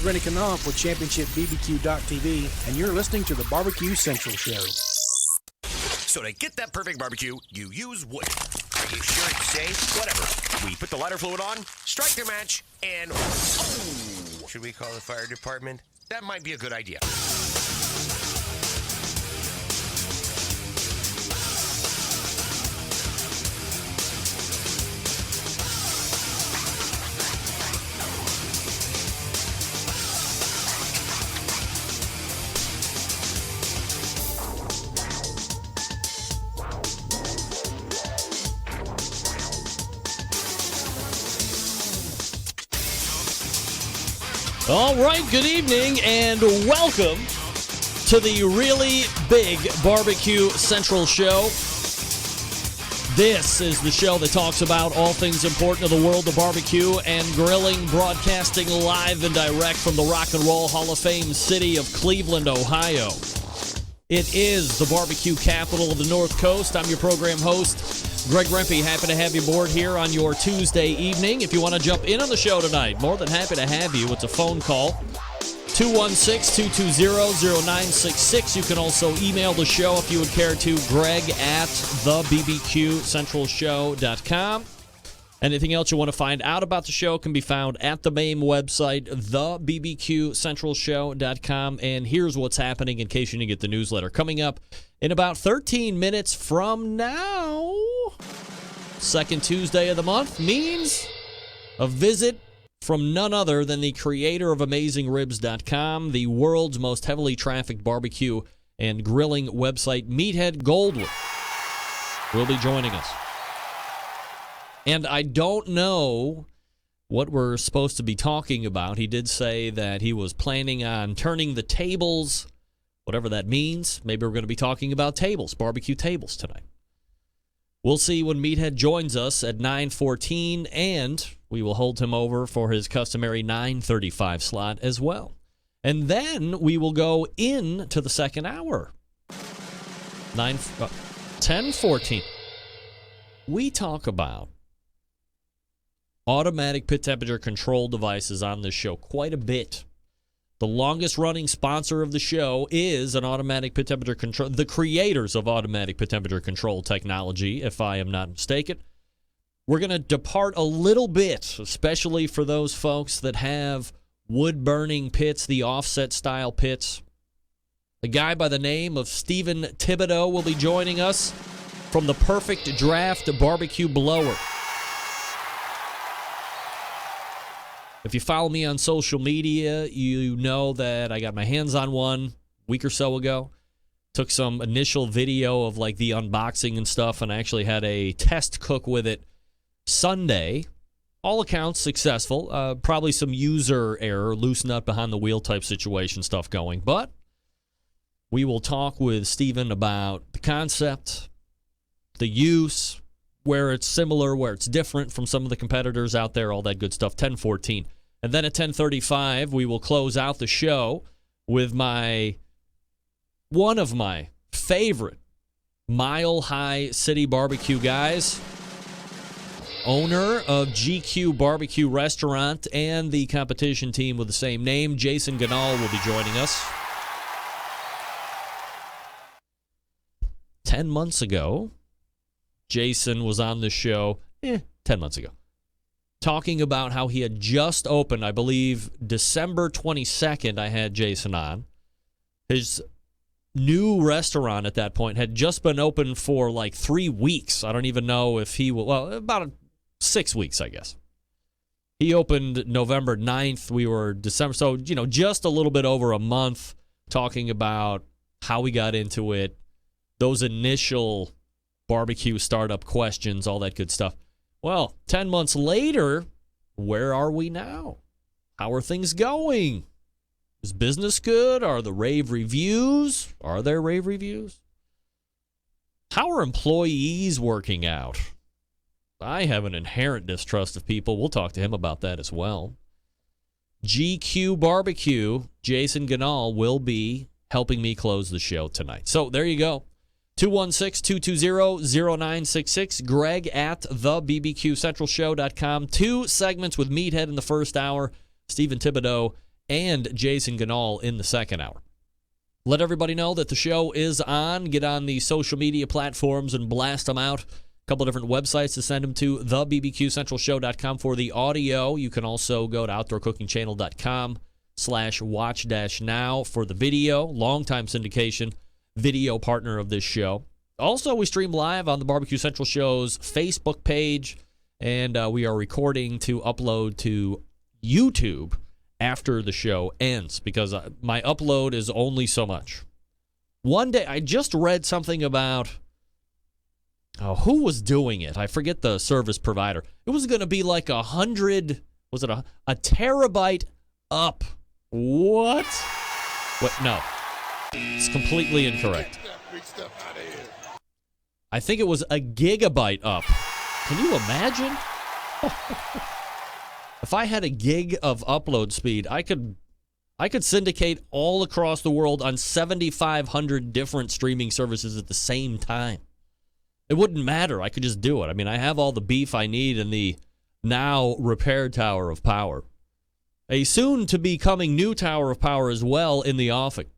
is Rennie Knopf with ChampionshipBBQ.tv, and you're listening to the Barbecue Central Show. So to get that perfect barbecue, you use wood. Are you sure it's safe? Whatever. We put the lighter fluid on, strike the match, and oh! Should we call the fire department? That might be a good idea. All right, good evening and welcome to the Really Big Barbecue Central Show. This is the show that talks about all things important to the world of barbecue and grilling, broadcasting live and direct from the Rock and Roll Hall of Fame city of Cleveland, Ohio. It is the barbecue capital of the North Coast. I'm your program host, Greg Rempe. Happy to have you aboard here on your Tuesday evening. If you want to jump in on the show tonight, more than happy to have you. It's a phone call, 216-220-0966. You can also email the show if you would care to, greg@thebbqcentralshow.com. Anything else you want to find out about the show can be found at the main website, thebbqcentralshow.com. And here's what's happening in case you didn't get the newsletter. Coming up in about 13 minutes from now, second Tuesday of the month, means a visit from none other than the creator of AmazingRibs.com, the world's most heavily trafficked barbecue and grilling website, Meathead Goldwyn, will be joining us. And I don't know what we're supposed to be talking about. He did say that he was planning on turning the tables, whatever that means. Maybe we're going to be talking about tables, barbecue tables tonight. We'll see when Meathead joins us at 9:14, and we will hold him over for his customary 9:35 slot as well. And then we will go into the second hour. 10:14. We talk about automatic pit temperature control devices on this show quite a bit. The longest running sponsor of the show is an automatic pit temperature control, the creators of automatic pit temperature control technology, if I am not mistaken. We're going to depart a little bit, especially for those folks that have wood-burning pits, the offset-style pits. A guy by the name of Stephen Thibodeaux will be joining us from the Perfect Draft BBQ Blower. If you follow me on social media, you know that I got my hands on one a week or so ago. Took some initial video of like the unboxing and stuff, and I actually had a test cook with it Sunday. All accounts successful. Probably some user error, loose nut behind the wheel type situation stuff going. But we will talk with Stephen about the concept, the use, where it's similar, where it's different from some of the competitors out there, all that good stuff, 10:14. And then at 10:35, we will close out the show with one of my favorite Mile High City barbecue guys, owner of GQUE BBQ restaurant and the competition team with the same name. Jason Ganahl will be joining us. 10 months ago, Jason was on the show, 10 months ago, talking about how he had just opened, I believe, December 22nd, I had Jason on. His new restaurant at that point had just been open for like 3 weeks. I don't even know if he will, well, about 6 weeks, I guess. He opened November 9th. We were December, so, just a little bit over a month talking about how we got into it, those initial barbecue startup questions, all that good stuff. Well, 10 months later, where are we now? How are things going? Is business good? Are the rave reviews? Are there rave reviews? How are employees working out? I have an inherent distrust of people. We'll talk to him about that as well. GQUE BBQ, Jason Ganahl, will be helping me close the show tonight. So there you go. 216-220-0966. Greg at thebbqcentralshow.com. 2 segments with Meathead in the first hour. Stephen Thibodeaux and Jason Ganahl in the second hour. Let everybody know that the show is on. Get on the social media platforms and blast them out. A couple different websites to send them to, thebbqcentralshow.com for the audio. You can also go to outdoorcookingchannel.com/watch-now for the video. Longtime syndication video partner of this show. Also, we stream live on the Barbecue Central Show's Facebook page, and we are recording to upload to YouTube after the show ends, because my upload is only so much. One day, I just read something about, who was doing it? I forget the service provider. It was going to be like 100, was it a terabyte up? What? No. It's completely incorrect. I think it was a gigabyte up. Can you imagine? If I had a gig of upload speed, I could syndicate all across the world on 7,500 different streaming services at the same time. It wouldn't matter. I could just do it. I mean, I have all the beef I need in the now repaired Tower of Power. A soon-to-be-coming new Tower of Power as well in the offing.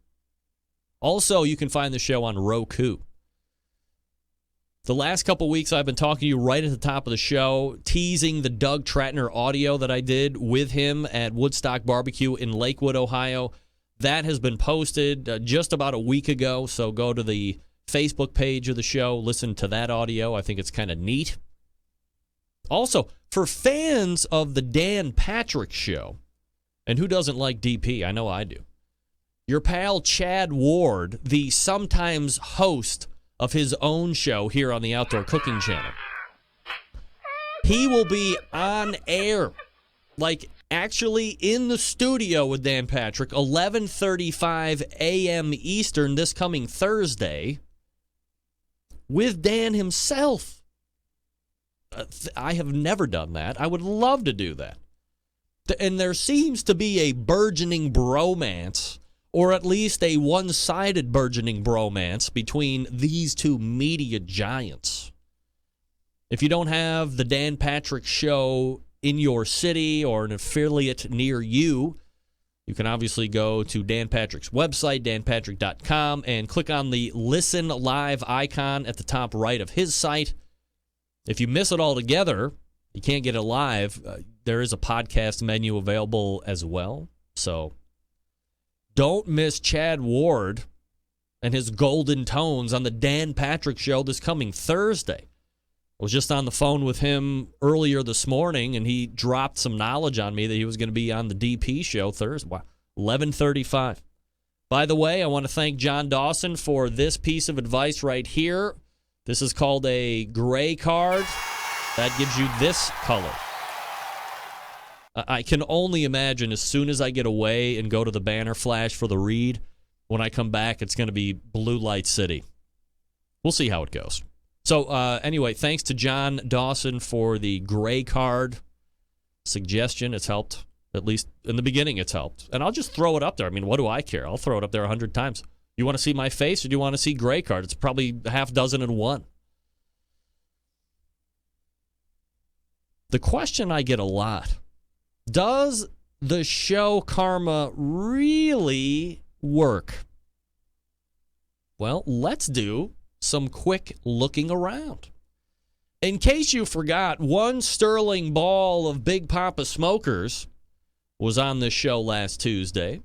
Also, you can find the show on Roku. The last couple weeks, I've been talking to you right at the top of the show, teasing the Doug Tratner audio that I did with him at Woodstock Barbecue in Lakewood, Ohio. That has been posted just about a week ago, so go to the Facebook page of the show, listen to that audio. I think it's kind of neat. Also, for fans of the Dan Patrick Show, and who doesn't like DP? I know I do. Your pal Chad Ward, the sometimes host of his own show here on the Outdoor Cooking Channel. He will be on air, like actually in the studio with Dan Patrick, 11:35 a.m. Eastern this coming Thursday, with Dan himself. I have never done that. I would love to do that. And there seems to be a burgeoning bromance, or at least a one-sided burgeoning bromance between these two media giants. If you don't have the Dan Patrick Show in your city or an affiliate near you, you can obviously go to Dan Patrick's website, danpatrick.com, and click on the Listen Live icon at the top right of his site. If you miss it altogether, you can't get it live, there is a podcast menu available as well. So don't miss Chad Ward and his golden tones on the Dan Patrick Show this coming Thursday. I was just on the phone with him earlier this morning, and he dropped some knowledge on me that he was going to be on the DP Show Thursday. Wow, 11:35. By the way, I want to thank John Dawson for this piece of advice right here. This is called a gray card. That gives you this color. I can only imagine as soon as I get away and go to the banner flash for the read, when I come back, it's going to be Blue Light City. We'll see how it goes. So anyway, thanks to John Dawson for the gray card suggestion. It's helped. At least in the beginning, it's helped. And I'll just throw it up there. I mean, what do I care? I'll throw it up there 100 times. You want to see my face or do you want to see gray card? It's probably half dozen and one. The question I get a lot, does the show karma really work? Well, let's do some quick looking around. In case you forgot, one Sterling Ball of Big Papa Smokers was on this show last Tuesday.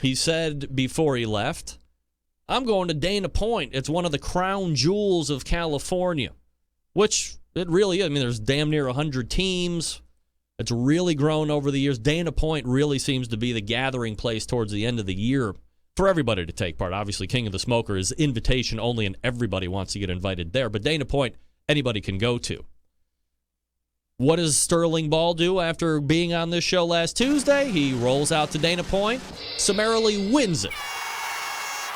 He said before he left, I'm going to Dana Point. It's one of the crown jewels of California, which it really is. I mean, there's damn near 100 teams. It's really grown over the years. Dana Point really seems to be the gathering place towards the end of the year for everybody to take part. Obviously, King of the Smoker is invitation only, and everybody wants to get invited there. But Dana Point, anybody can go to. What does Sterling Ball do after being on this show last Tuesday? He rolls out to Dana Point, summarily wins it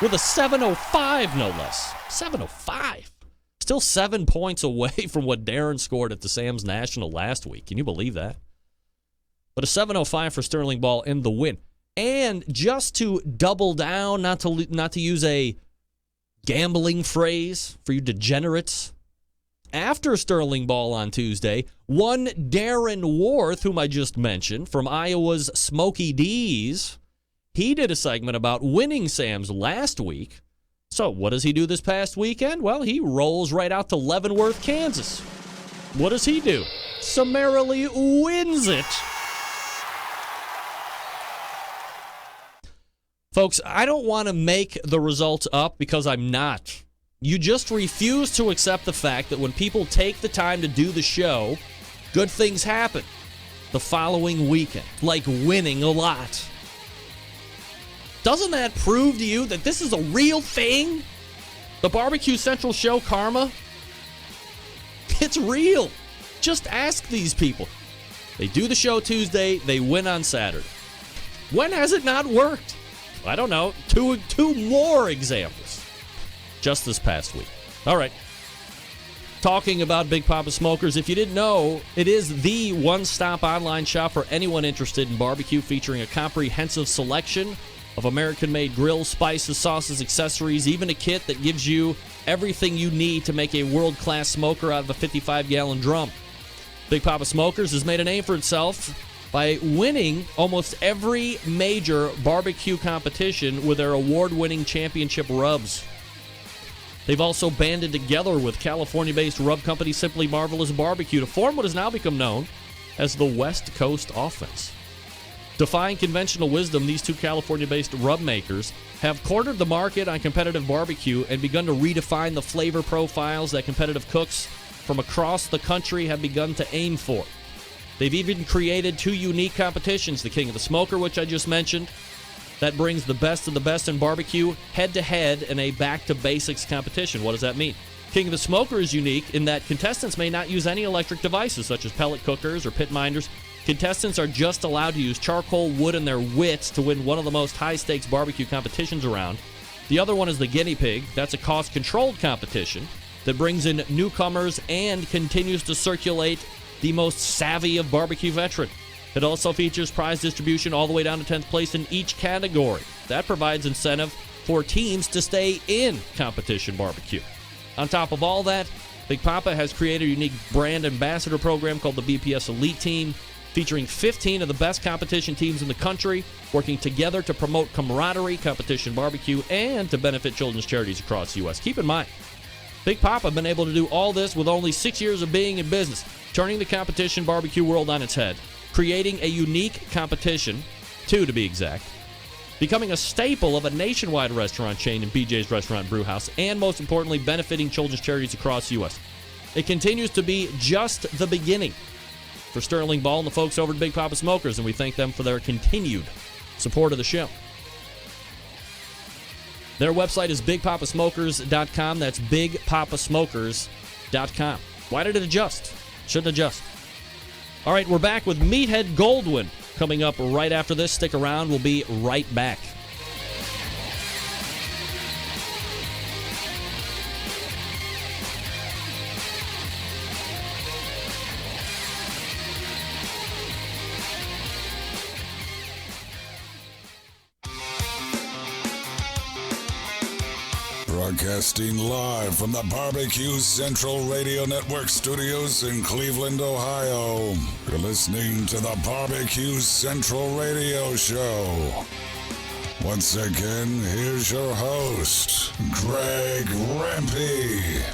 with a 705, no less. 705. Still 7 points away from what Darren scored at the Sam's National last week. Can you believe that? But a 705 for Sterling Ball in the win. And just to double down, not to use a gambling phrase for you degenerates, After Sterling Ball on Tuesday, one Darren Worth, whom I just mentioned, from Iowa's Smoky D's, he did a segment about winning Sam's last week. So what does he do this past weekend? Well, he rolls right out to Leavenworth, Kansas. What does he do? Summarily wins it. Folks, I don't want to make the results up because I'm not. You just refuse to accept the fact that when people take the time to do the show, good things happen the following weekend, like winning a lot. Doesn't that prove to you that this is a real thing? The Barbecue Central show karma? It's real. Just ask these people. They do the show Tuesday, they win on Saturday. When has it not worked? I don't know. Two more examples. Just this past week. All right. Talking about Big Papa Smokers, if you didn't know, it is the one-stop online shop for anyone interested in barbecue, featuring a comprehensive selection of American-made grills, spices, sauces, accessories, even a kit that gives you everything you need to make a world-class smoker out of a 55-gallon drum. Big Papa Smokers has made a name for itself by winning almost every major barbecue competition with their award-winning championship rubs. They've also banded together with California-based rub company Simply Marvelous Barbecue to form what has now become known as the West Coast Offense. Defying conventional wisdom, these two California-based rub makers have cornered the market on competitive barbecue and begun to redefine the flavor profiles that competitive cooks from across the country have begun to aim for. They've even created two unique competitions, the King of the Smoker, which I just mentioned, that brings the best of the best in barbecue head-to-head in a back-to-basics competition. What does that mean? King of the Smoker is unique in that contestants may not use any electric devices, such as pellet cookers or pit minders. Contestants are just allowed to use charcoal, wood, and their wits to win one of the most high-stakes barbecue competitions around. The other one is the Guinea Pig. That's a cost-controlled competition that brings in newcomers and continues to circulate the most savvy of barbecue veterans. It also features prize distribution all the way down to 10th place in each category. That provides incentive for teams to stay in competition barbecue. On top of all that, Big Papa has created a unique brand ambassador program called the BPS Elite Team, featuring 15 of the best competition teams in the country, working together to promote camaraderie, competition barbecue, and to benefit children's charities across the U.S. Keep in mind, Big Papa has been able to do all this with only 6 years of being in business, turning the competition barbecue world on its head, creating a unique competition, two to be exact, becoming a staple of a nationwide restaurant chain in BJ's Restaurant and Brewhouse, and most importantly, benefiting children's charities across the U.S. It continues to be just the beginning for Sterling Ball and the folks over at Big Papa Smokers, and we thank them for their continued support of the show. Their website is bigpapasmokers.com. That's bigpapasmokers.com. Why did it adjust? Shouldn't adjust. All right, we're back with Meathead Goldwyn coming up right after this. Stick around. We'll be right back. Broadcasting live from the Barbecue Central Radio Network studios in Cleveland, Ohio. You're listening to the Barbecue Central Radio Show. Once again, here's your host, Greg Rempe.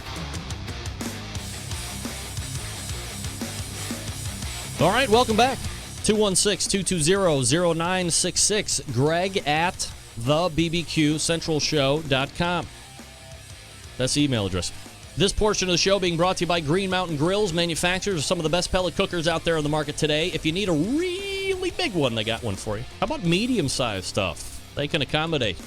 All right, welcome back. 216-220-0966. Greg at thebbqcentralshow.com. That's the email address. This portion of the show being brought to you by Green Mountain Grills, manufacturers of some of the best pellet cookers out there on the market today. If you need a really big one, they got one for you. How about medium-sized stuff? They can accommodate.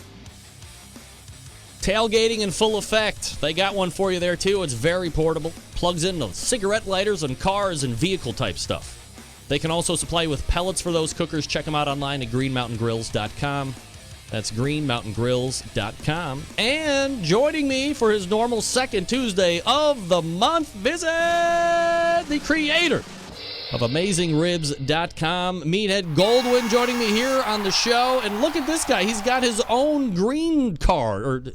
Tailgating in full effect. They got one for you there, too. It's very portable. Plugs into cigarette lighters and cars and vehicle-type stuff. They can also supply you with pellets for those cookers. Check them out online at greenmountaingrills.com. That's greenmountaingrills.com. And joining me for his normal second Tuesday of the month, visit the creator of AmazingRibs.com. Meathead Goldwyn joining me here on the show. And look at this guy. He's got his own green card.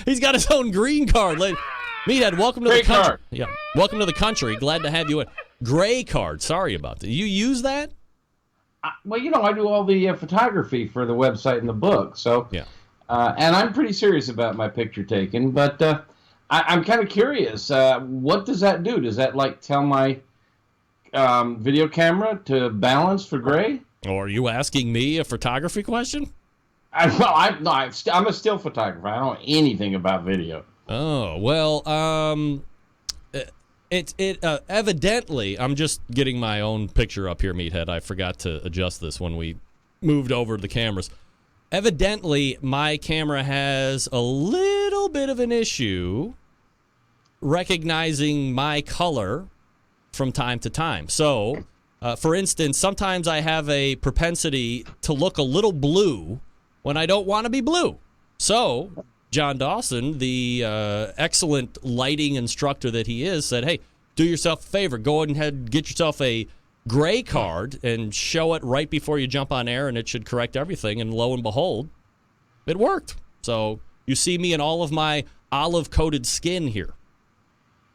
He's got his own green card. Meathead, welcome to the country. Card. Yeah, welcome to the country. Glad to have you in. Gray card. Sorry about that. You use that? Well, I do all the photography for the website and the book. So, yeah. And I'm pretty serious about my picture taking. But I'm kind of curious. What does that do? Does that, tell my video camera to balance for gray? Or are you asking me a photography question? I'm a still photographer. I don't know anything about video. Oh, well, evidently, I'm just getting my own picture up here, Meathead. I forgot to adjust this when we moved over to the cameras. Evidently, my camera has a little bit of an issue recognizing my color from time to time. So, for instance, sometimes I have a propensity to look a little blue when I don't want to be blue. So, John Dawson, the excellent lighting instructor that he is, said, hey, do yourself a favor. Go ahead and get yourself a gray card and show it right before you jump on air, and it should correct everything. And lo and behold, it worked. So you see me in all of my olive-coated skin here.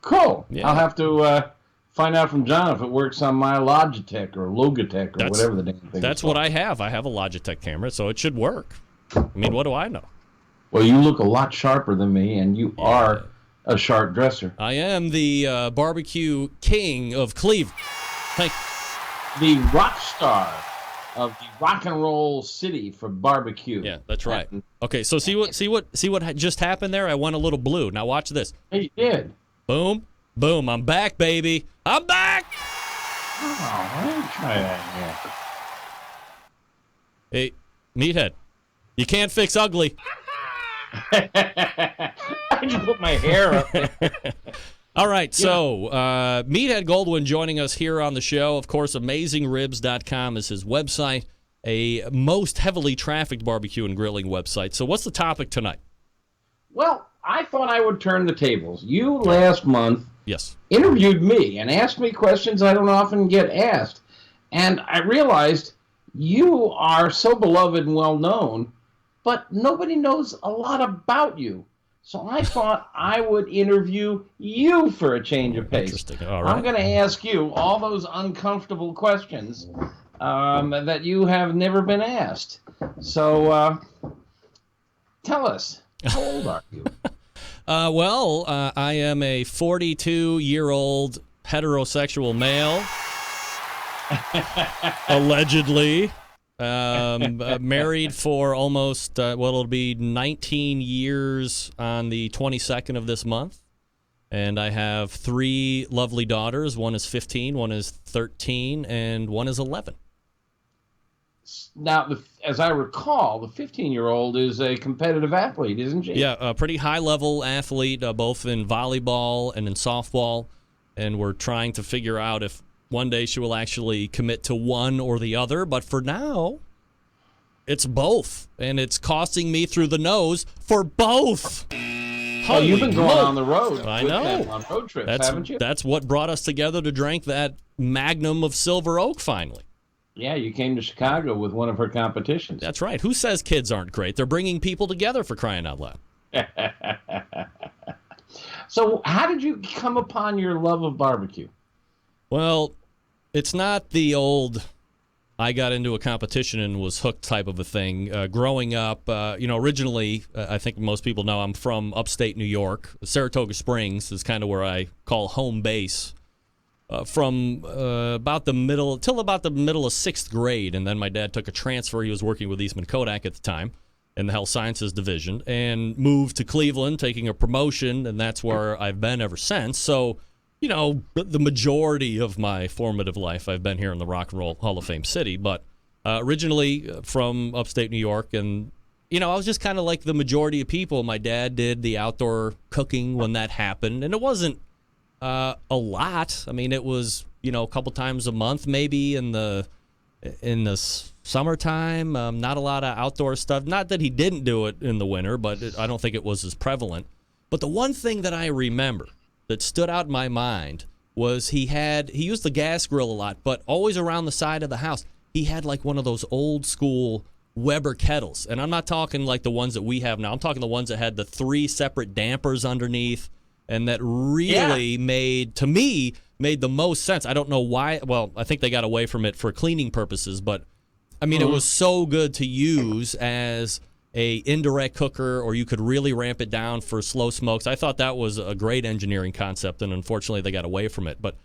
Cool. Yeah. I'll have to find out from John if it works on my Logitech or Logitech or whatever the damn thing That's is what called. I have. I have a Logitech camera, so it should work. I mean, what do I know? Well, you look a lot sharper than me, and you are a sharp dresser. I am the barbecue king of Cleveland. Thank you. The rock star of the rock and roll city for barbecue. Yeah, that's right. Okay, so see what just happened there? I went a little blue. Now watch this. Hey, you did. Boom, boom. I'm back, baby. I'm back. Oh, let me try that again. Hey, Meathead, you can't fix ugly. I just put my hair up there. All right, so Meathead Goldwyn joining us here on the show. Of course, AmazingRibs.com is his website, a most heavily trafficked barbecue and grilling website. So what's the topic tonight? Well, I thought I would turn the tables. You last month interviewed me and asked me questions I don't often get asked. And I realized you are so beloved and well known, but nobody knows a lot about you. So I thought I would interview you for a change of pace. Interesting. All right. I'm going to ask you all those uncomfortable questions that you have never been asked. So tell us, how old are you? I am a 42-year-old heterosexual male, allegedly. Married for almost, it'll be 19 years on the 22nd of this month. And I have 3 lovely daughters. One is 15, one is 13, and one is 11. Now, as I recall, the 15-year-old is a competitive athlete, isn't she? Yeah, a pretty high-level athlete, both in volleyball and in softball. And we're trying to figure out if one day she will actually commit to one or the other. But for now, it's both. And it's costing me through the nose for both. Oh, you've been going on the road. I know. On road trips, haven't you? That's what brought us together to drink that magnum of Silver Oak finally. Yeah, you came to Chicago with one of her competitions. That's right. Who says kids aren't great? They're bringing people together, for crying out loud. So how did you come upon your love of barbecue? Well, it's not the old I got into a competition and was hooked type of a thing. Growing up, originally, I think most people know I'm from upstate New York. Saratoga Springs is kind of where I call home base. From about the middle of 6th grade, and then my dad took a transfer. He was working with Eastman Kodak at the time in the Health Sciences Division, and moved to Cleveland, taking a promotion, and that's where I've been ever since. So, the majority of my formative life, I've been here in the Rock and Roll Hall of Fame city, but originally from upstate New York, and I was just kind of like the majority of people. My dad did the outdoor cooking when that happened, and it wasn't a lot. I mean, it was, a couple times a month maybe in the summertime. Not a lot of outdoor stuff. Not that he didn't do it in the winter, but I don't think it was as prevalent. But the one thing that I remember that stood out in my mind was he used the gas grill a lot, but always around the side of the house, he had like one of those old school Weber kettles. And I'm not talking like the ones that we have now. I'm talking the ones that had the 3 separate dampers underneath, and that really made the most sense. I don't know why. Well, I think they got away from it for cleaning purposes, but I mean, it was so good to use as a indirect cooker, or you could really ramp it down for slow smokes. I thought that was a great engineering concept, and unfortunately they got away from it. But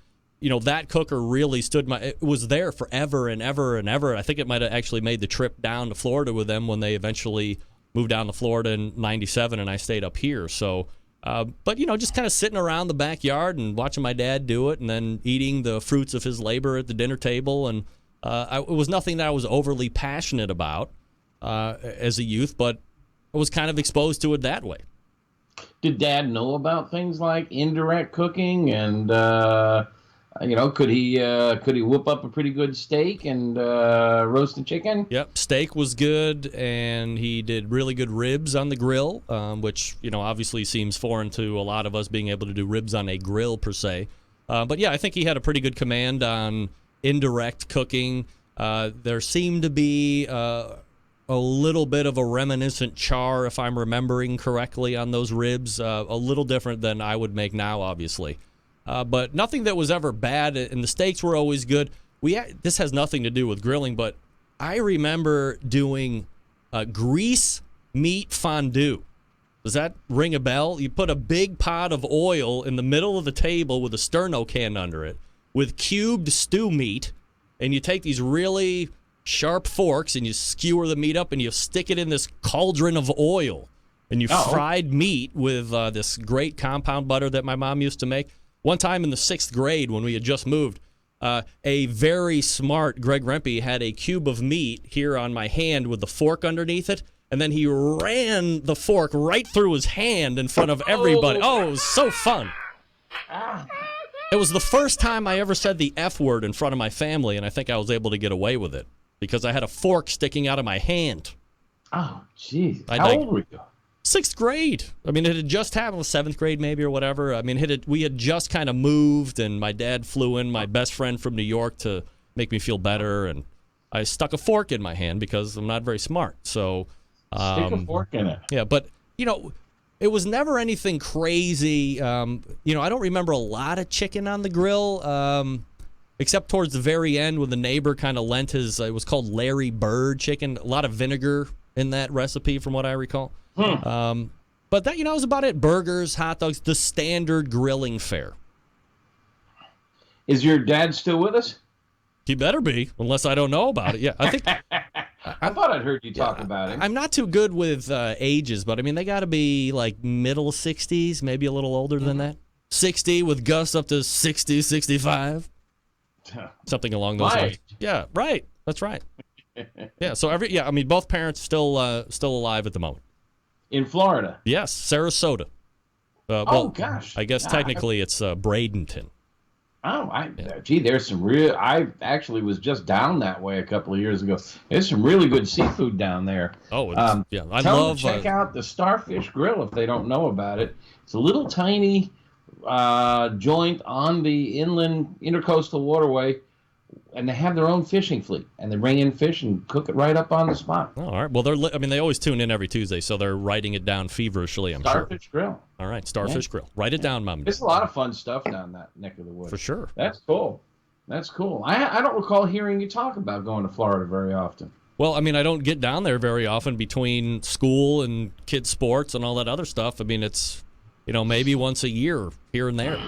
that cooker really it was there forever and ever and ever. I think it might have actually made the trip down to Florida with them when they eventually moved down to Florida in '97, and I stayed up here. So, but just kind of sitting around the backyard and watching my dad do it, and then eating the fruits of his labor at the dinner table. And it was nothing that I was overly passionate about as a youth, but I was kind of exposed to it that way. Did Dad know about things like indirect cooking, and could he whip up a pretty good steak and roast a chicken? Yep, steak was good, and he did really good ribs on the grill, which obviously seems foreign to a lot of us, being able to do ribs on a grill per se. But yeah, I think he had a pretty good command on indirect cooking. There seemed to be a little bit of a reminiscent char, if I'm remembering correctly, on those ribs. A little different than I would make now, obviously. But nothing that was ever bad, and the steaks were always good. This has nothing to do with grilling, but I remember doing grease meat fondue. Does that ring a bell? You put a big pot of oil in the middle of the table with a sterno can under it with cubed stew meat, and you take these really sharp forks and you skewer the meat up and you stick it in this cauldron of oil, and you fried meat with this great compound butter that my mom used to make. One time in the 6th grade when we had just moved, a very smart Greg Rempe had a cube of meat here on my hand with the fork underneath it, and then he ran the fork right through his hand in front of everybody. Oh, it was so fun. It was the first time I ever said the F word in front of my family, and I think I was able to get away with it because I had a fork sticking out of my hand. Oh, jeez. How old were you? 6th grade. I mean, it had just happened, 7th grade maybe or whatever. I mean, we had just kind of moved, and my dad flew in my best friend from New York to make me feel better, and I stuck a fork in my hand because I'm not very smart. So stick a fork in it. Yeah, but, it was never anything crazy. I don't remember a lot of chicken on the grill, except towards the very end when the neighbor kind of lent his, it was called Larry Bird chicken, a lot of vinegar in that recipe from what I recall. But that, was about it. Burgers, hot dogs, the standard grilling fare. Is your dad still with us? He better be, unless I don't know about it. Yeah, I think. I thought I'd heard you talk about it. I'm not too good with ages, but I mean, they got to be like middle 60s, maybe a little older than that. 60 with gusts up to 60, 65. Something along those lines. Yeah, right. That's right. Yeah, so both parents still alive at the moment. In Florida? Yes, Sarasota. Gosh. I guess technically it's Bradenton. There's some real. I actually was just down that way a couple of years ago. There's some really good seafood down there. Oh, I tell love. Them to check out the Starfish Grill if they don't know about it. It's a little tiny joint on the inland intercoastal waterway, and they have their own fishing fleet, and they bring in fish and cook it right up on the spot. Oh, all right. Well, they always tune in every Tuesday, so they're writing it down feverishly, I'm sure. Starfish Grill. All right, Starfish Grill. Write it down, Mom. There's a lot of fun stuff down that neck of the woods. For sure. That's cool. I don't recall hearing you talk about going to Florida very often. Well, I mean, I don't get down there very often between school and kids' sports and all that other stuff. I mean, it's, maybe once a year here and there.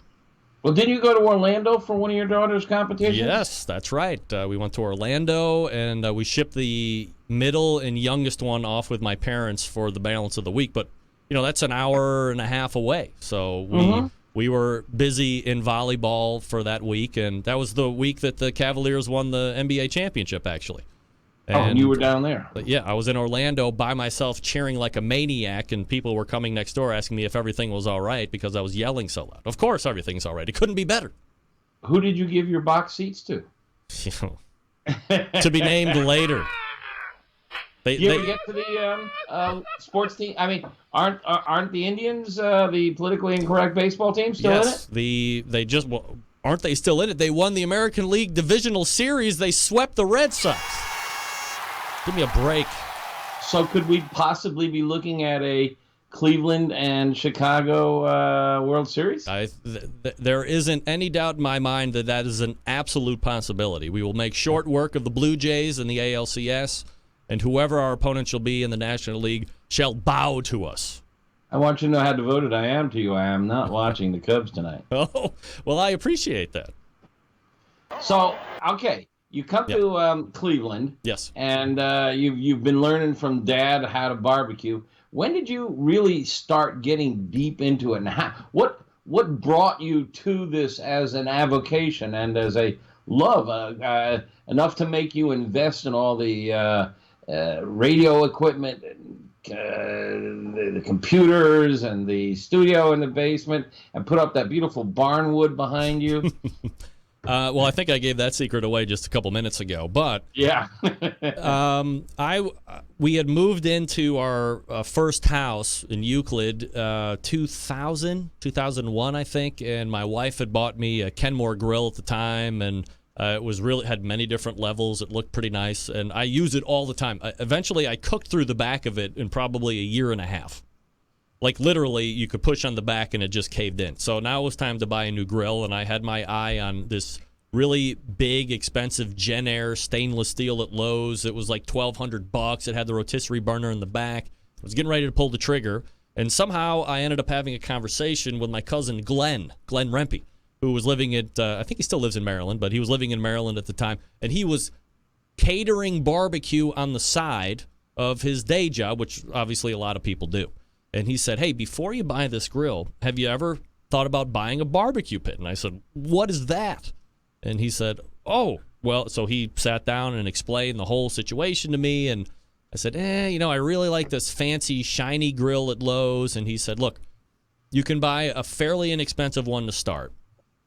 Well, didn't you go to Orlando for one of your daughter's competitions? Yes, that's right. We went to Orlando, and we shipped the middle and youngest one off with my parents for the balance of the week. But, that's an hour and a half away. So we were busy in volleyball for that week, and that was the week that the Cavaliers won the NBA championship, actually. And you were down there. Yeah, I was in Orlando by myself cheering like a maniac, and people were coming next door asking me if everything was all right because I was yelling so loud. Of course everything's all right. It couldn't be better. Who did you give your box seats to? To be named later. You ever get to the sports team? I mean, aren't the Indians the politically incorrect baseball team still in it? They just Aren't they still in it? They won the American League Divisional Series. They swept the Red Sox. Give me a break. So could we possibly be looking at a Cleveland and Chicago World Series? There isn't any doubt in my mind that is an absolute possibility. We will make short work of the Blue Jays and the ALCS, and whoever our opponent shall be in the National League shall bow to us. I want you to know how devoted I am to you. I am not watching the Cubs tonight. Oh, well, I appreciate that. So, okay, you come to Cleveland. Yes. And you've been learning from Dad how to barbecue. When did you really start getting deep into it? And what brought you to this as an avocation and as a love, enough to make you invest in all the radio equipment, the computers and the studio in the basement, and put up that beautiful barnwood behind you? Well, I think I gave that secret away just a couple minutes ago, but yeah. We had moved into our first house in Euclid 2001, I think, and my wife had bought me a Kenmore grill at the time, and it was really had many different levels. It looked pretty nice, and I use it all the time. Eventually, I cooked through the back of it in probably a year and a half. Like, literally, you could push on the back and it just caved in. So now it was time to buy a new grill, and I had my eye on this really big, expensive Gen Air stainless steel at Lowe's. It was like $1,200. It had the rotisserie burner in the back. I was getting ready to pull the trigger, and somehow I ended up having a conversation with my cousin Glenn Rempe, who was living at, I think he still lives in Maryland, but he was living in Maryland at the time, and he was catering barbecue on the side of his day job, which obviously a lot of people do. And he said, hey, before you buy this grill, have you ever thought about buying a barbecue pit? And I said, what is that? And he said, oh, well, so he sat down and explained the whole situation to me. And I said, I really like this fancy, shiny grill at Lowe's. And he said, look, you can buy a fairly inexpensive one to start,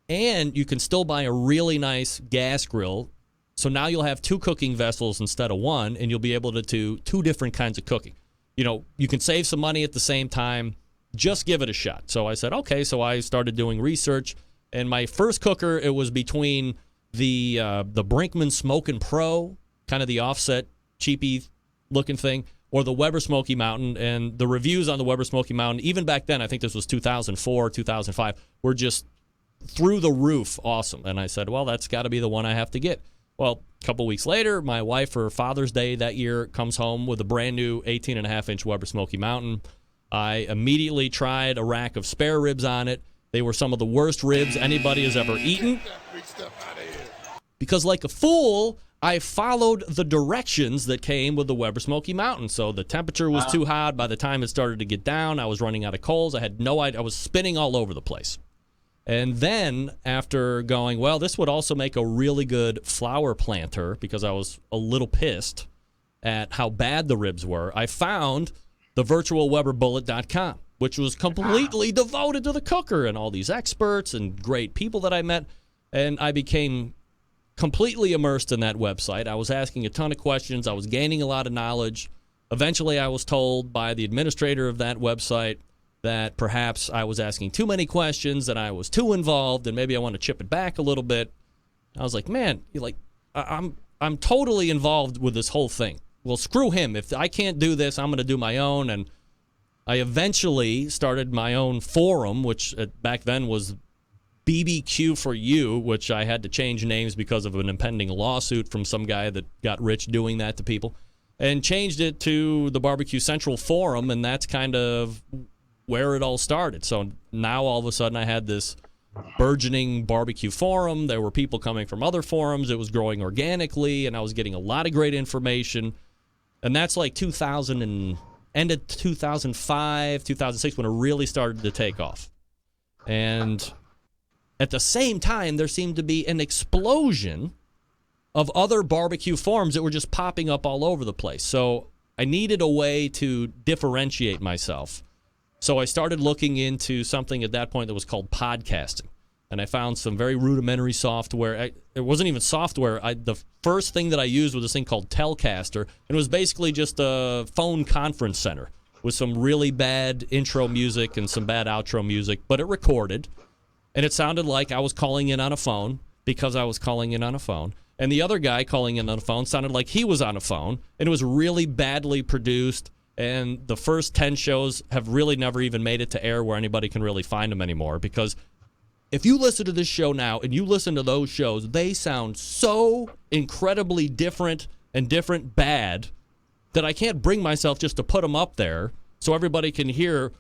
and you can still buy a really nice gas grill. So now you'll have 2 cooking vessels instead of 1, and you'll be able to do 2 different kinds of cooking. You can save some money at the same time. Just give it a shot. So I said, okay. So I started doing research, and my first cooker, it was between the Brinkmann Smokin' Pro, kind of the offset, cheapy looking thing, or the Weber Smoky Mountain. And the reviews on the Weber Smoky Mountain, even back then, I think this was 2004, 2005, were just through the roof awesome. And I said, well, that's got to be the one I have to get. Well, a couple weeks later, my wife, for Father's Day that year, comes home with a brand new 18.5-inch Weber Smoky Mountain. I immediately tried a rack of spare ribs on it. They were some of the worst ribs anybody has ever eaten. Because like a fool, I followed the directions that came with the Weber Smoky Mountain. So the temperature was too hot. By the time it started to get down, I was running out of coals. I had no idea. I was spinning all over the place. And then after going, well, this would also make a really good flower planter, because I was a little pissed at how bad the ribs were, I found the virtualweberbullet.com, which was completely devoted to the cooker and all these experts and great people that I met. And I became completely immersed in that website. I was asking a ton of questions. I was gaining a lot of knowledge. Eventually, I was told by the administrator of that website that perhaps I was asking too many questions, that I was too involved, and maybe I want to chip it back a little bit. I was like, man, I'm totally involved with this whole thing. Well, screw him. If I can't do this, I'm going to do my own. And I eventually started my own forum, which back then was BBQ for You, which I had to change names because of an impending lawsuit from some guy that got rich doing that to people, and changed it to the Barbecue Central Forum, and that's kind of where it all started. So now all of a sudden I had this burgeoning barbecue forum. There were people coming from other forums. It was growing organically, and I was getting a lot of great information. And that's like 2000 and ended 2005, 2006, when it really started to take off. And at the same time, there seemed to be an explosion of other barbecue forums that were just popping up all over the place. So I needed a way to differentiate myself. So I started looking into something at that point that was called podcasting. And I found some very rudimentary software. It wasn't even software. The first thing that I used was this thing called Telcaster. And it was basically just a phone conference center with some really bad intro music and some bad outro music. But it recorded. and it sounded like I was calling in on a phone because I was calling in on a phone. And the other guy calling in on the phone sounded like he was on a phone, and it was really badly produced. And the first 10 shows have really never even made it to air where anybody can really find them anymore. Because if you listen to this show now and you listen to those shows, they sound so incredibly different and different bad that I can't bring myself just to put them up there so everybody can hear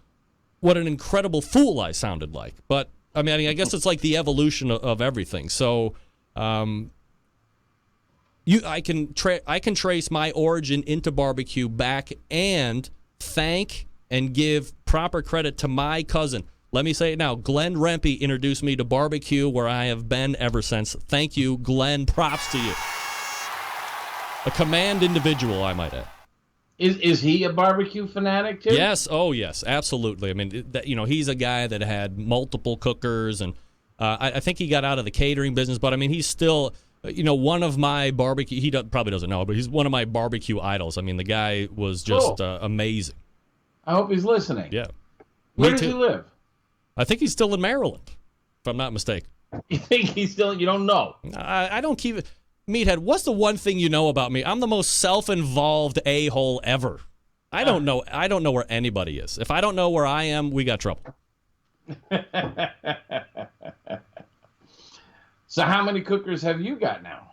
what an incredible fool I sounded like. But, I mean, I guess it's like the evolution of everything. So, I can trace my origin into barbecue back and thank and give proper credit to my cousin. Let me say it now. Glenn Rempe introduced me to barbecue, where I have been ever since. Thank you, Glenn. Props to you. A command individual, I might add. Is he a barbecue fanatic too? Yes. Oh, yes. Absolutely. I mean, he's a guy that had multiple cookers, and I think he got out of the catering business. But I mean, he's still, one of my barbecue. He probably doesn't know, but he's one of my barbecue idols. I mean, the guy was just amazing. I hope he's listening. Yeah. Where does he live? I think he's still in Maryland, if I'm not mistaken. You think he's still? You don't know. I don't keep it. Meathead, what's the one thing you know about me? I'm the most self-involved a-hole ever. I don't know where anybody is. If I don't know where I am, we got trouble. So how many cookers have you got now?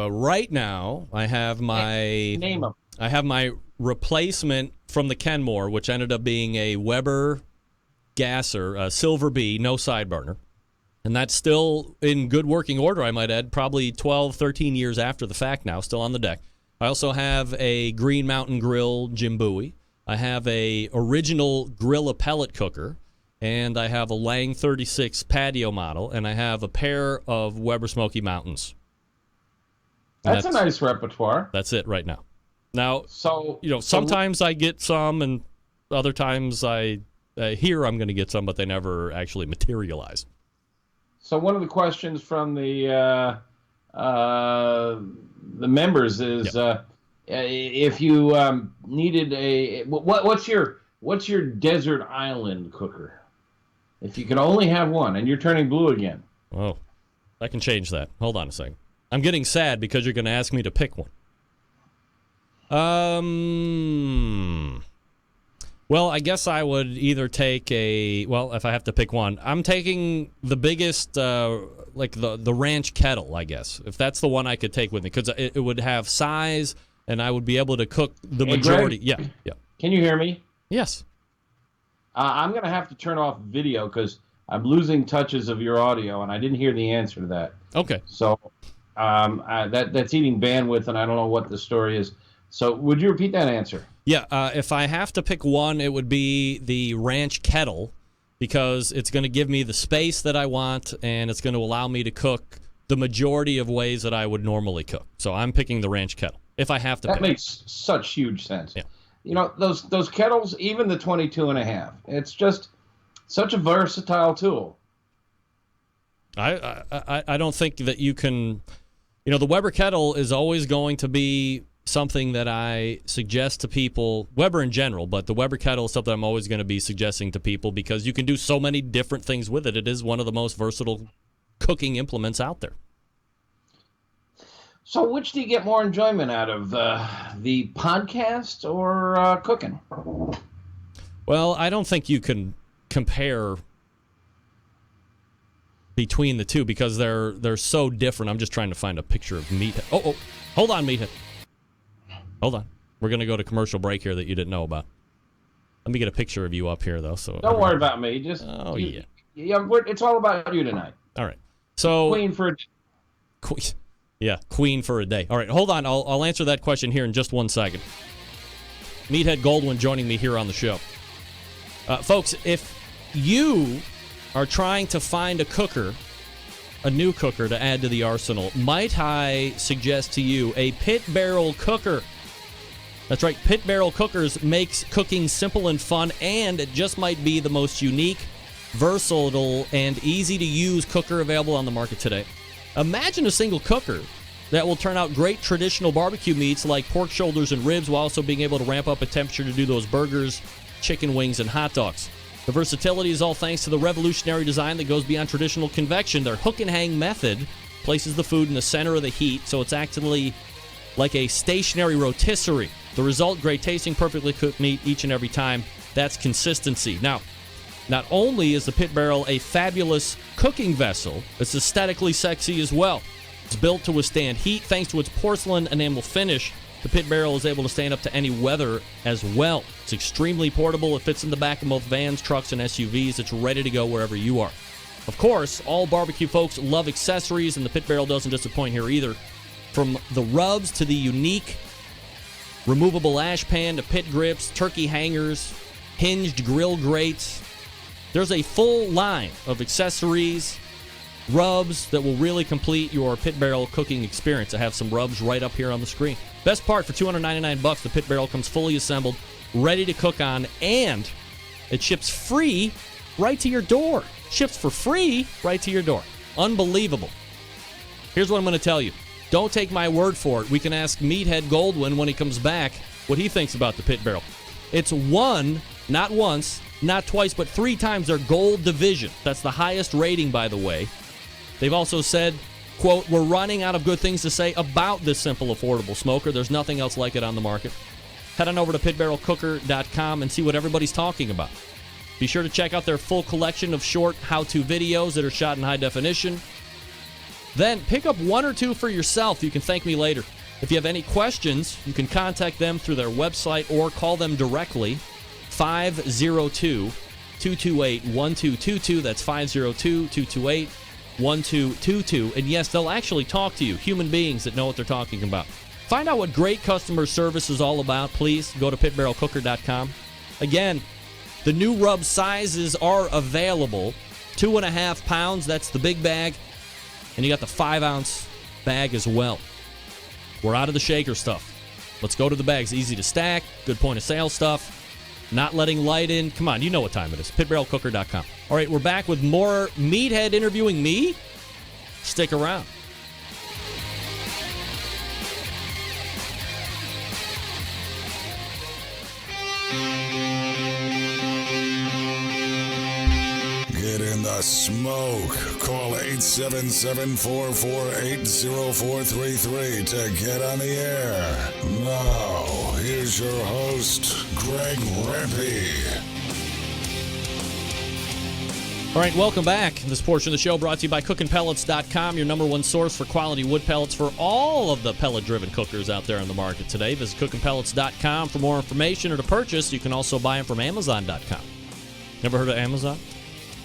Right now, I have my name them. I have my replacement from the Kenmore, which ended up being a Weber gasser, a Silver B, no side burner. And that's still in good working order, I might add, probably 12, 13 years after the fact now, still on the deck. I also have a Green Mountain Grill Jim Bowie. I have a original Grilla pellet cooker, and I have a Lang 36 patio model, and I have a pair of Weber Smoky Mountains. That's a nice repertoire. That's it right now. Now, so sometimes I get some, and other times I hear I'm going to get some, but they never actually materialize. So one of the questions from the members is if you needed what's your desert island cooker? If you could only have one, and you're turning blue again. Oh, I can change that. Hold on a second. I'm getting sad because you're going to ask me to pick one. Well, I guess I would either take if I have to pick one, I'm taking the biggest, the ranch kettle, I guess. If that's the one I could take with me, because it would have size, and I would be able to cook the majority. Greg, yeah. Can you hear me? Yes. I'm going to have to turn off video because I'm losing touches of your audio, and I didn't hear the answer to that. Okay. So that's eating bandwidth, and I don't know what the story is. So would you repeat that answer? Yeah, if I have to pick one, it would be the ranch kettle, because it's going to give me the space that I want, and it's going to allow me to cook the majority of ways that I would normally cook. So I'm picking the ranch kettle if I have to pick. That makes such huge sense. Yeah. Those kettles, even the 22.5, it's just such a versatile tool. I don't think that you can, the Weber kettle is always going to be something that I suggest to people, Weber in general, but the Weber kettle is something I'm always going to be suggesting to people because you can do so many different things with it. It is one of the most versatile cooking implements out there. So which do you get more enjoyment out of, the podcast or cooking? Well, I don't think you can compare between the two because they're so different. I'm just trying to find a picture of Meathead. Oh, hold on, Meathead. Hold on. We're going to go to commercial break here that you didn't know about. Let me get a picture of you up here, though. So don't worry about me. It's all about you tonight. All right. So Queen for a day. Yeah, Queen for a day. All right, hold on. I'll answer that question here in just 1 second. Meathead Goldwyn joining me here on the show. Folks, if you are trying to find a new cooker to add to the arsenal, might I suggest to you a pit barrel cooker? That's right, pit barrel cookers makes cooking simple and fun, and it just might be the most unique, versatile, and easy-to-use cooker available on the market today. Imagine a single cooker that will turn out great traditional barbecue meats like pork shoulders and ribs while also being able to ramp up a temperature to do those burgers, chicken wings, and hot dogs. The versatility is all thanks to the revolutionary design that goes beyond traditional convection. Their hook and hang method places the food in the center of the heat, so it's actually like a stationary rotisserie. The result, great tasting, perfectly cooked meat each and every time. That's consistency. Now, not only is the pit barrel a fabulous cooking vessel, it's aesthetically sexy as well. It's built to withstand heat thanks to its porcelain enamel finish. The pit barrel is able to stand up to any weather as well. It's extremely portable. It fits in the back of both vans, trucks, and SUVs. It's ready to go wherever you are. Of course, all barbecue folks love accessories, and the pit barrel doesn't disappoint here either. From the rubs to the unique removable ash pan to pit grips, turkey hangers, hinged grill grates, there's a full line of accessories, rubs that will really complete your pit barrel cooking experience. I have some rubs right up here on the screen. Best part, for $299, the pit barrel comes fully assembled, ready to cook on, and it ships free right to your door. Ships for free right to your door. Unbelievable. Here's what I'm going to tell you. Don't take my word for it. We can ask Meathead Goldwyn when he comes back what he thinks about the pit barrel. It's won, not once, not twice, but 3 times their gold division. That's the highest rating, by the way. They've also said, quote, we're running out of good things to say about this simple, affordable smoker. There's nothing else like it on the market. Head on over to pitbarrelcooker.com and see what everybody's talking about. Be sure to check out their full collection of short how-to videos that are shot in high definition. Then pick up 1 or 2 for yourself. You can thank me later. If you have any questions, you can contact them through their website or call them directly. 502-228-1222. That's 502-228-1222. And yes, they'll actually talk to you, human beings that know what they're talking about. Find out what great customer service is all about, please. Go to pitbarrelcooker.com. Again, the new rub sizes are available. 2.5 pounds, that's the big bag. And you got the 5-ounce bag as well. We're out of the shaker stuff. Let's go to the bags. Easy to stack, good point of sale stuff. Not letting light in. Come on, you know what time it is. pitbarrelcooker.com. All right, we're back with more Meathead interviewing me. Stick around. Get in the smoke. Call 877-448-0433 to get on the air. Now, here's your host, Greg Rempe. All right, welcome back. This portion of the show brought to you by CookinPellets.com, your number one source for quality wood pellets for all of the pellet-driven cookers out there on the market today. Visit CookinPellets.com for more information or to purchase. You can also buy them from Amazon.com. Never heard of Amazon?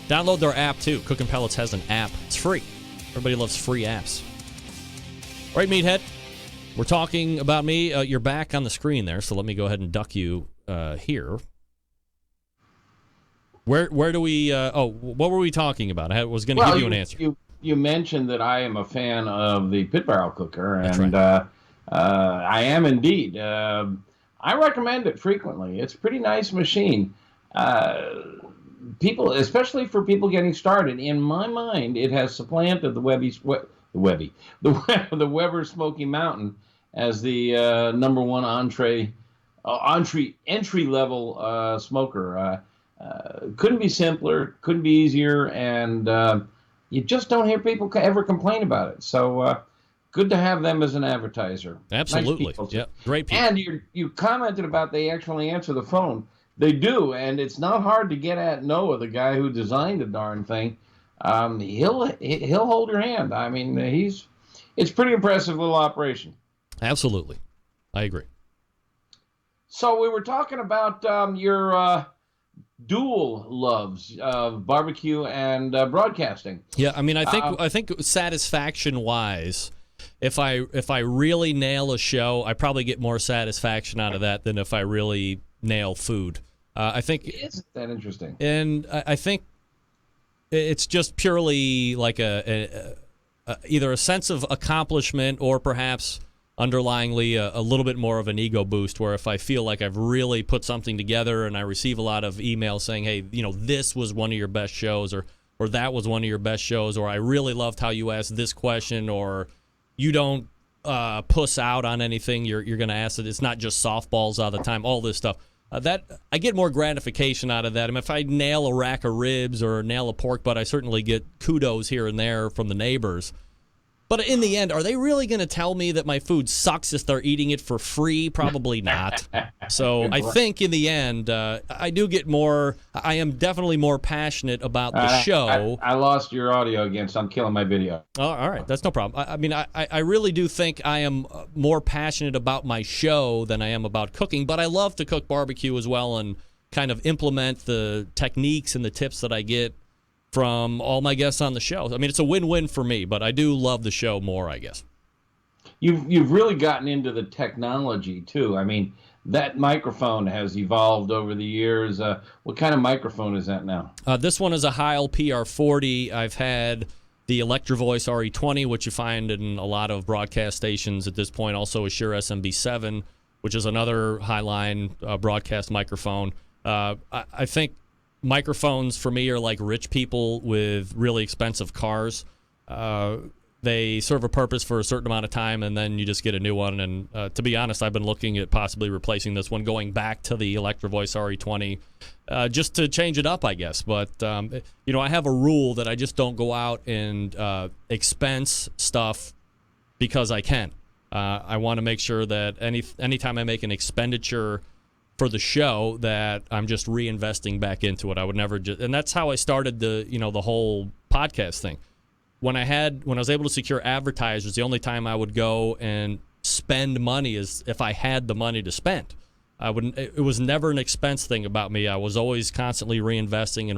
Download their app, too. Cookin' Pellets has an app. It's free. Everybody loves free apps. All right, Meathead. We're talking about me. You're back on the screen there, so let me go ahead and duck you here. Where do we... what were we talking about? I was going to give you an answer. You mentioned that I am a fan of the pit barrel cooker, That's and right. I am indeed. I recommend it frequently. It's a pretty nice machine. People, especially for people getting started, in my mind, it has supplanted the Weber Smoky Mountain as the number one entry level smoker. Couldn't be simpler, couldn't be easier, and you just don't hear people ever complain about it. So good to have them as an advertiser. Absolutely. Nice people. Yeah, great people. And you commented about they actually answer the phone. They do, and it's not hard to get at Noah, the guy who designed the darn thing. He'll hold your hand. I mean, it's pretty impressive little operation. Absolutely. I agree. So we were talking about your dual loves of barbecue and broadcasting. Yeah, I mean, I think satisfaction-wise, if I really nail a show, I probably get more satisfaction out of that than if I really nail food. I think Isn't that interesting? And I think it's just purely like either a sense of accomplishment or perhaps underlyingly a little bit more of an ego boost, where if I feel like I've really put something together and I receive a lot of emails saying, hey, this was one of your best shows, or that was one of your best shows, or I really loved how you asked this question, or you don't puss out on anything you're going to ask it. It's not just softballs all the time, all this stuff. that I get more gratification out of that. I mean, if I nail a rack of ribs or nail a pork butt, I certainly get kudos here and there from the neighbors. But in the end, are they really going to tell me that my food sucks if they're eating it for free? Probably not. So I think in the end, I do get more. I am definitely more passionate about the show. I lost your audio again, so I'm killing my video. Oh, all right. That's no problem. I mean, I really do think I am more passionate about my show than I am about cooking, but I love to cook barbecue as well and kind of implement the techniques and the tips that I get from all my guests on the show. I mean, it's a win-win for me, but I do love the show more, I guess. You've really gotten into the technology, too. I mean, that microphone has evolved over the years. What kind of microphone is that now? This one is a Heil PR40. I've had the Electro-Voice RE20, which you find in a lot of broadcast stations at this point. Also a Shure SMB7, which is another Highline broadcast microphone. I think microphones for me are like rich people with really expensive cars. They serve a purpose for a certain amount of time, and then you just get a new one. And to be honest, I've been looking at possibly replacing this one, going back to the Electro-Voice RE20, just to change it up, I guess. But, I have a rule that I just don't go out and expense stuff because I can. I want to make sure that anytime I make an expenditure for the show, that I'm just reinvesting back into it. I would never and that's how I started the whole podcast thing. When I was able to secure advertisers, the only time I would go and spend money is if I had the money to spend. It was never an expense thing about me. I was always constantly reinvesting,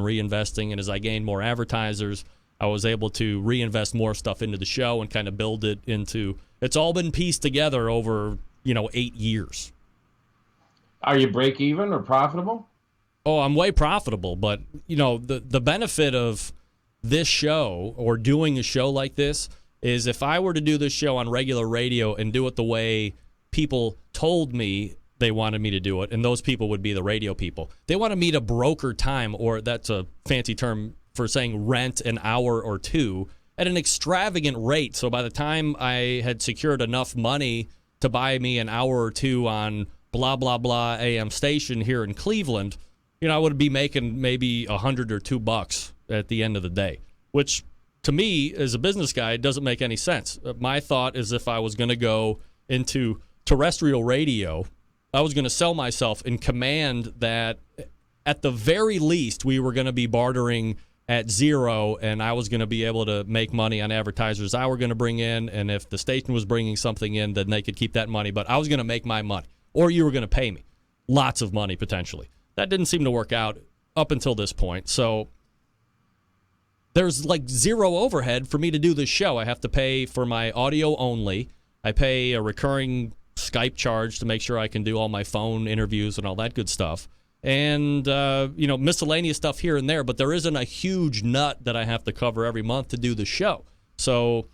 and as I gained more advertisers, I was able to reinvest more stuff into the show and kind of build it into. It's all been pieced together over 8 years. Are you break even or profitable? Oh, I'm way profitable, but the benefit of this show or doing a show like this is if I were to do this show on regular radio and do it the way people told me they wanted me to do it, and those people would be the radio people. They wanted me to broker time, or that's a fancy term for saying rent an hour or two at an extravagant rate. So by the time I had secured enough money to buy me an hour or two on blah, blah, blah AM station here in Cleveland, I would be making maybe $100 or $2 at the end of the day, which to me, as a business guy, doesn't make any sense. My thought is if I was going to go into terrestrial radio, I was going to sell myself and command that at the very least we were going to be bartering at zero, and I was going to be able to make money on advertisers I were going to bring in, and if the station was bringing something in, then they could keep that money, but I was going to make my money. Or you were going to pay me lots of money, potentially. That didn't seem to work out up until this point. So there's like zero overhead for me to do this show. I have to pay for my audio only. I pay a recurring Skype charge to make sure I can do all my phone interviews and all that good stuff. And, miscellaneous stuff here and there. But there isn't a huge nut that I have to cover every month to do the show. So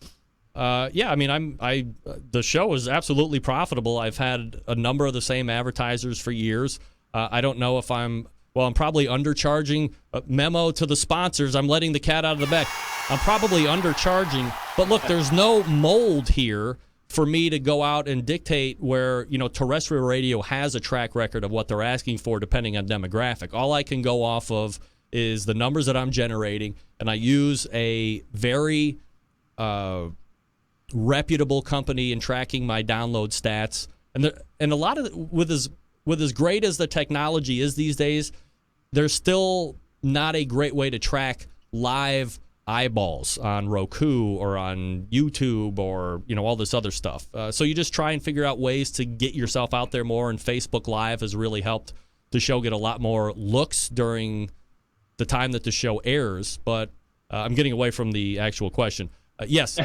the show is absolutely profitable. I've had a number of the same advertisers for years. I don't know if I'm probably undercharging. Memo to the sponsors, I'm letting the cat out of the bag. I'm probably undercharging. But look, there's no mold here for me to go out and dictate where, terrestrial radio has a track record of what they're asking for depending on demographic. All I can go off of is the numbers that I'm generating, and I use a very reputable company in tracking my download stats, and a lot of with as great as the technology is these days, there's still not a great way to track live eyeballs on Roku or on YouTube or all this other stuff. So you just try and figure out ways to get yourself out there more, and Facebook Live has really helped the show get a lot more looks during the time that the show airs. But I'm getting away from the actual question. Yes,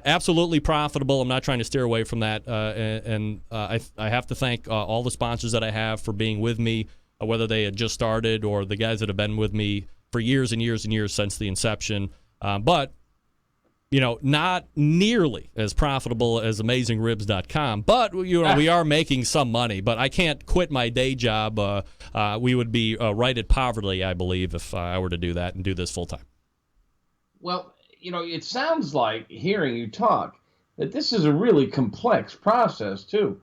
absolutely profitable. I'm not trying to steer away from that. I have to thank all the sponsors that I have for being with me, whether they had just started or the guys that have been with me for years and years and years since the inception. But, not nearly as profitable as AmazingRibs.com. But, we are making some money. But I can't quit my day job. We would be right at poverty, I believe, if I were to do that and do this full time. Well, it sounds like, hearing you talk, that this is a really complex process, too.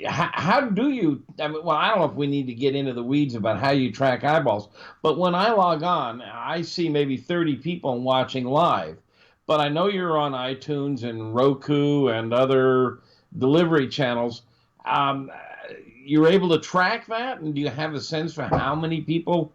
how do you, I mean, well, I don't know if we need to get into the weeds about how you track eyeballs, but when I log on, I see maybe 30 people watching live. But I know you're on iTunes and Roku and other delivery channels. You're able to track that? And do you have a sense for how many people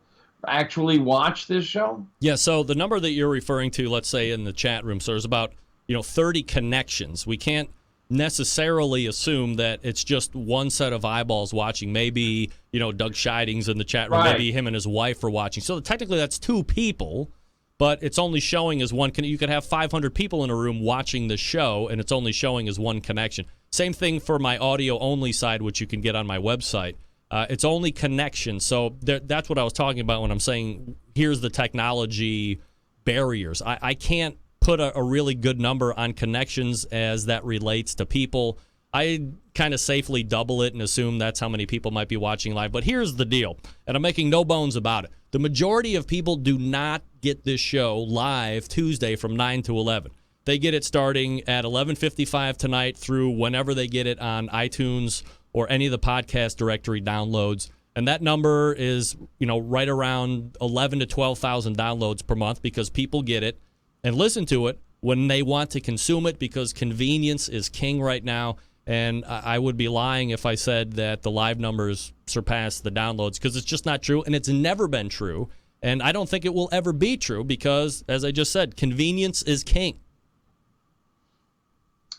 actually watch this show? Yeah, so the number that you're referring to, let's say in the chat room, so there's about 30 connections. We can't necessarily assume that it's just one set of eyeballs watching. Maybe, Doug Scheiding's in the chat room. Right. Maybe him and his wife are watching. So technically that's two people, but it's only showing as one. You could have 500 people in a room watching the show, and it's only showing as one connection. Same thing for my audio-only side, which you can get on my website. It's only connection. So that's what I was talking about when I'm saying here's the technology barriers. I can't put a really good number on connections as that relates to people. I kind of safely double it and assume that's how many people might be watching live. But here's the deal, and I'm making no bones about it. The majority of people do not get this show live Tuesday from 9 to 11. They get it starting at 11:55 tonight through whenever they get it on iTunes or any of the podcast directory downloads. And that number is, right around 11 to 12,000 downloads per month because people get it and listen to it when they want to consume it because convenience is king right now. And I would be lying if I said that the live numbers surpass the downloads because it's just not true, and it's never been true. And I don't think it will ever be true because, as I just said, convenience is king.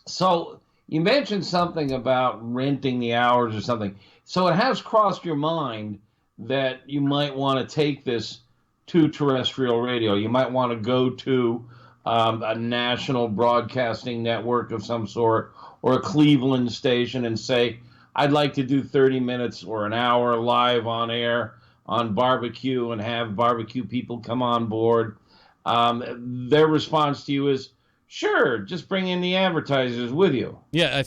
So you mentioned something about renting the hours or something. So it has crossed your mind that you might want to take this to terrestrial radio. You might want to go to a national broadcasting network of some sort or a Cleveland station and say, I'd like to do 30 minutes or an hour live on air on barbecue and have barbecue people come on board. Their response to you is, sure, just bring in the advertisers with you. Yeah,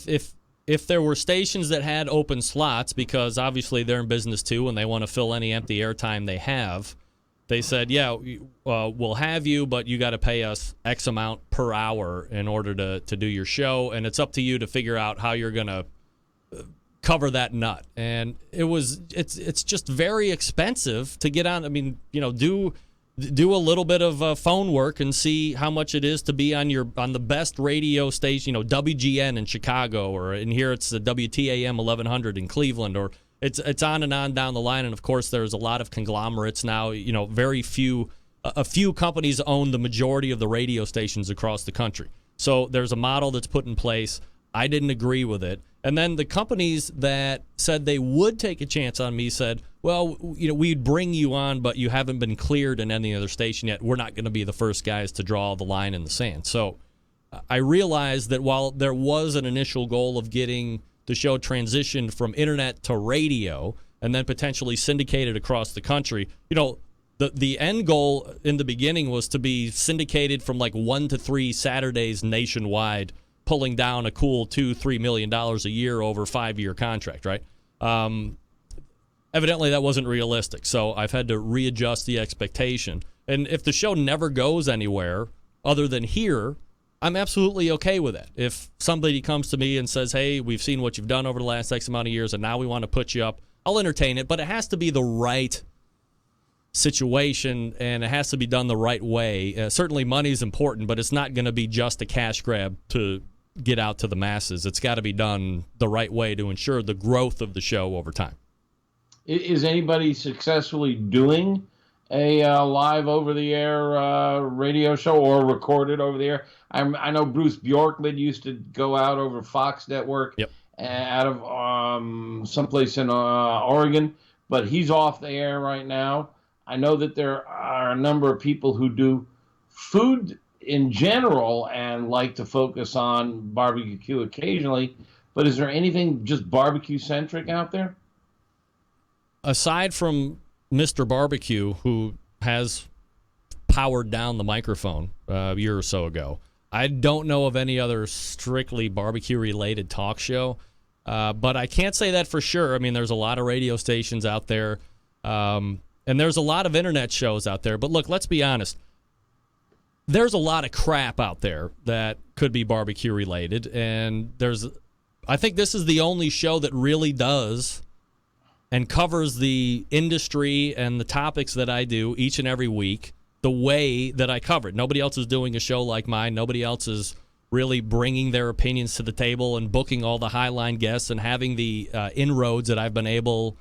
if there were stations that had open slots, because obviously they're in business too and they want to fill any empty airtime they have, they said, yeah, we'll have you, but you got to pay us X amount per hour in order to do your show, and it's up to you to figure out how you're going to cover that nut. And it's just very expensive to get on. I mean, do a little bit of phone work and see how much it is to be on the best radio station, WGN in Chicago, or in here it's the WTAM 1100 in Cleveland, or it's on and on down the line. And of course there's a lot of conglomerates now. Very few a few companies own the majority of the radio stations across the country. So there's a model that's put in place. I didn't agree with it. And then the companies that said they would take a chance on me said, well, we'd bring you on, but you haven't been cleared in any other station yet. We're not going to be the first guys to draw the line in the sand. So I realized that while there was an initial goal of getting the show transitioned from internet to radio and then potentially syndicated across the country, the end goal in the beginning was to be syndicated from like 1 to 3 Saturdays nationwide, pulling down a cool $2-3 million a year over a 5-year contract, right? Evidently, that wasn't realistic, so I've had to readjust the expectation. And if the show never goes anywhere other than here, I'm absolutely okay with that. If somebody comes to me and says, hey, we've seen what you've done over the last X amount of years, and now we want to put you up, I'll entertain it, but it has to be the right situation, and it has to be done the right way. Certainly money is important, but it's not going to be just a cash grab to get out to the masses. It's got to be done the right way to ensure the growth of the show over time. Is anybody successfully doing a live over-the-air radio show or recorded over-the-air? I know Bruce Bjorkman used to go out over Fox Network. Yep. Out of someplace in Oregon, but he's off the air right now. I know that there are a number of people who do food in general and like to focus on barbecue occasionally, but is there anything just barbecue-centric out there? Aside from Mr. Barbecue, who has powered down the microphone a year or so ago, I don't know of any other strictly barbecue-related talk show, but I can't say that for sure. I mean, there's a lot of radio stations out there, and there's a lot of internet shows out there. But look, let's be honest. There's a lot of crap out there that could be barbecue-related, and there's I think this is the only show that really does and covers the industry and the topics that I do each and every week the way that I cover it. Nobody else is doing a show like mine. Nobody else is really bringing their opinions to the table and booking all the highline guests and having the inroads that I've been able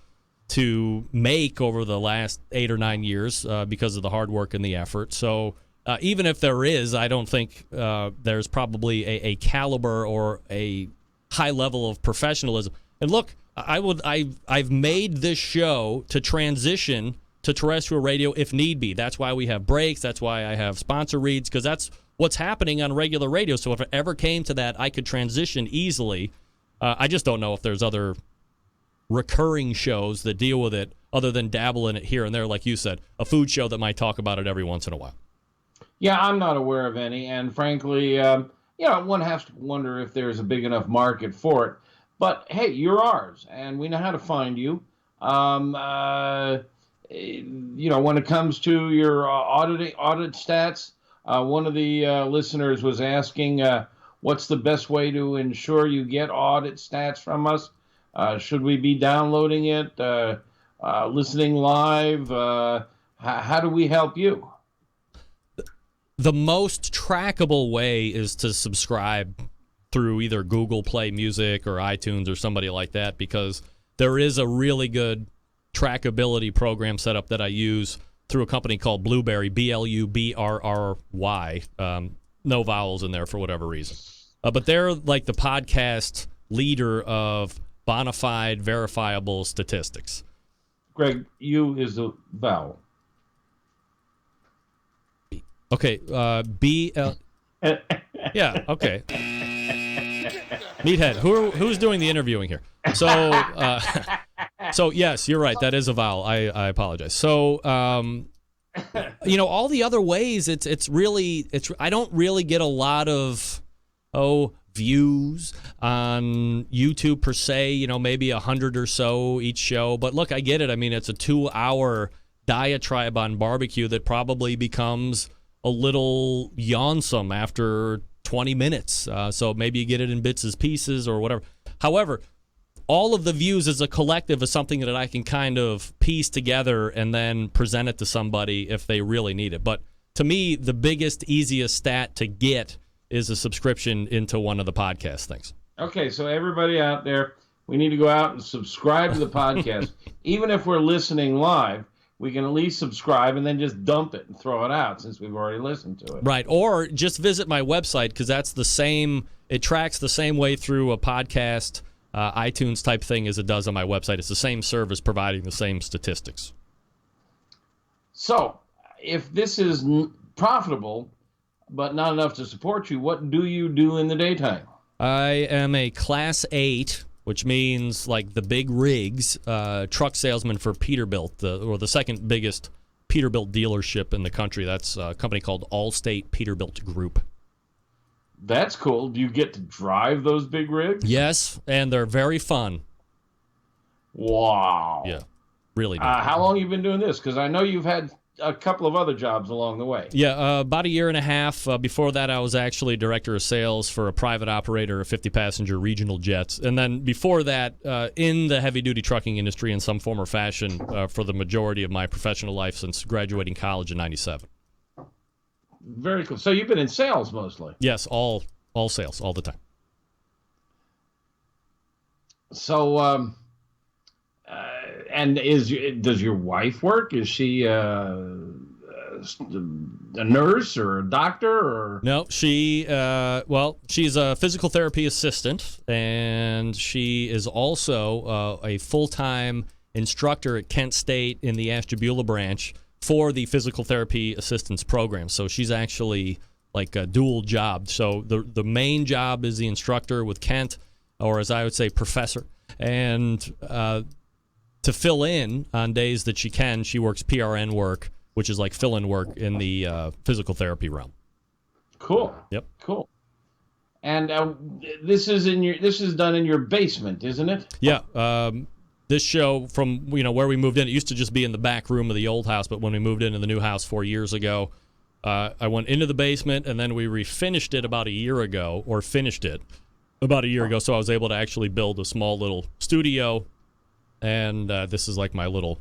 to make over the last 8 or 9 years because of the hard work and the effort. So even if there is, I don't think there's probably a caliber or a high level of professionalism. And look, I've made this show to transition to terrestrial radio if need be. That's why we have breaks. That's why I have sponsor reads, because that's what's happening on regular radio. So if it ever came to that, I could transition easily. I just don't know if there's other recurring shows that deal with it other than dabble in it here and there, like you said, a food show that might talk about it every once in a while. Yeah, I'm not aware of any, and frankly, one has to wonder if there's a big enough market for it. But hey, you're ours, and we know how to find you. When it comes to your audit stats, one of the listeners was asking, what's the best way to ensure you get audit stats from us? Should we be downloading it, listening live? How do we help you? The most trackable way is to subscribe through either Google Play Music or iTunes or somebody like that, because there is a really good trackability program set up that I use through a company called Blueberry, Blubrry. No vowels in there for whatever reason. But they're like the podcast leader of bona fide, verifiable statistics. Greg, U is a vowel. Okay, B-L... Yeah, okay. Meathead, who's doing the interviewing here? So, so yes, you're right. That is a vowel. I apologize. So, all the other ways, it's really I don't really get a lot of views on YouTube per se. Maybe 100 or so each show. But look, I get it. I mean, it's a 2-hour diatribe on barbecue that probably becomes a little yawnsome after 20 minutes. So maybe you get it in bits and pieces or whatever. However, all of the views as a collective is something that I can kind of piece together and then present it to somebody if they really need it. But to me, the biggest, easiest stat to get is a subscription into one of the podcast things. Okay, so everybody out there, we need to go out and subscribe to the podcast. Even if we're listening live, we can at least subscribe and then just dump it and throw it out since we've already listened to it. Right, or just visit my website, because that's the same. It tracks the same way through a podcast iTunes type thing as it does on my website. It's the same service providing the same statistics. So, if this is profitable but not enough to support you, what do you do in the daytime? I am a Class 8, which means like the big rigs, truck salesman for Peterbilt, or the second biggest Peterbilt dealership in the country. That's a company called Allstate Peterbilt Group. That's cool. Do you get to drive those big rigs? Yes, and they're very fun. Wow. Yeah, really. How long have you been doing this? Because I know you've had a couple of other jobs along the way. Yeah, about a year and a half. Before that, I was actually director of sales for a private operator of 50-passenger regional jets. And then before that, in the heavy-duty trucking industry in some form or fashion for the majority of my professional life since graduating college in 97. Very cool. So you've been in sales mostly? Yes, all sales, all the time. So, and does your wife work? Is she a nurse or a doctor? Or no, she's a physical therapy assistant, and she is also a full-time instructor at Kent State in the Ashtabula branch for the physical therapy assistance program. So she's actually like a dual job. So the main job is the instructor with Kent, or as I would say, professor, and to fill in on days that she can, she works PRN work, which is like fill-in work in the physical therapy realm. Cool. Yep. Cool. And this is done in your basement, isn't it? Yeah. This show, from where we moved in, it used to just be in the back room of the old house, but when we moved into the new house 4 years ago, I went into the basement, and then we refinished it about a year ago, or finished it. about a year ago, so I was able to actually build a small little studio, and this is like my little,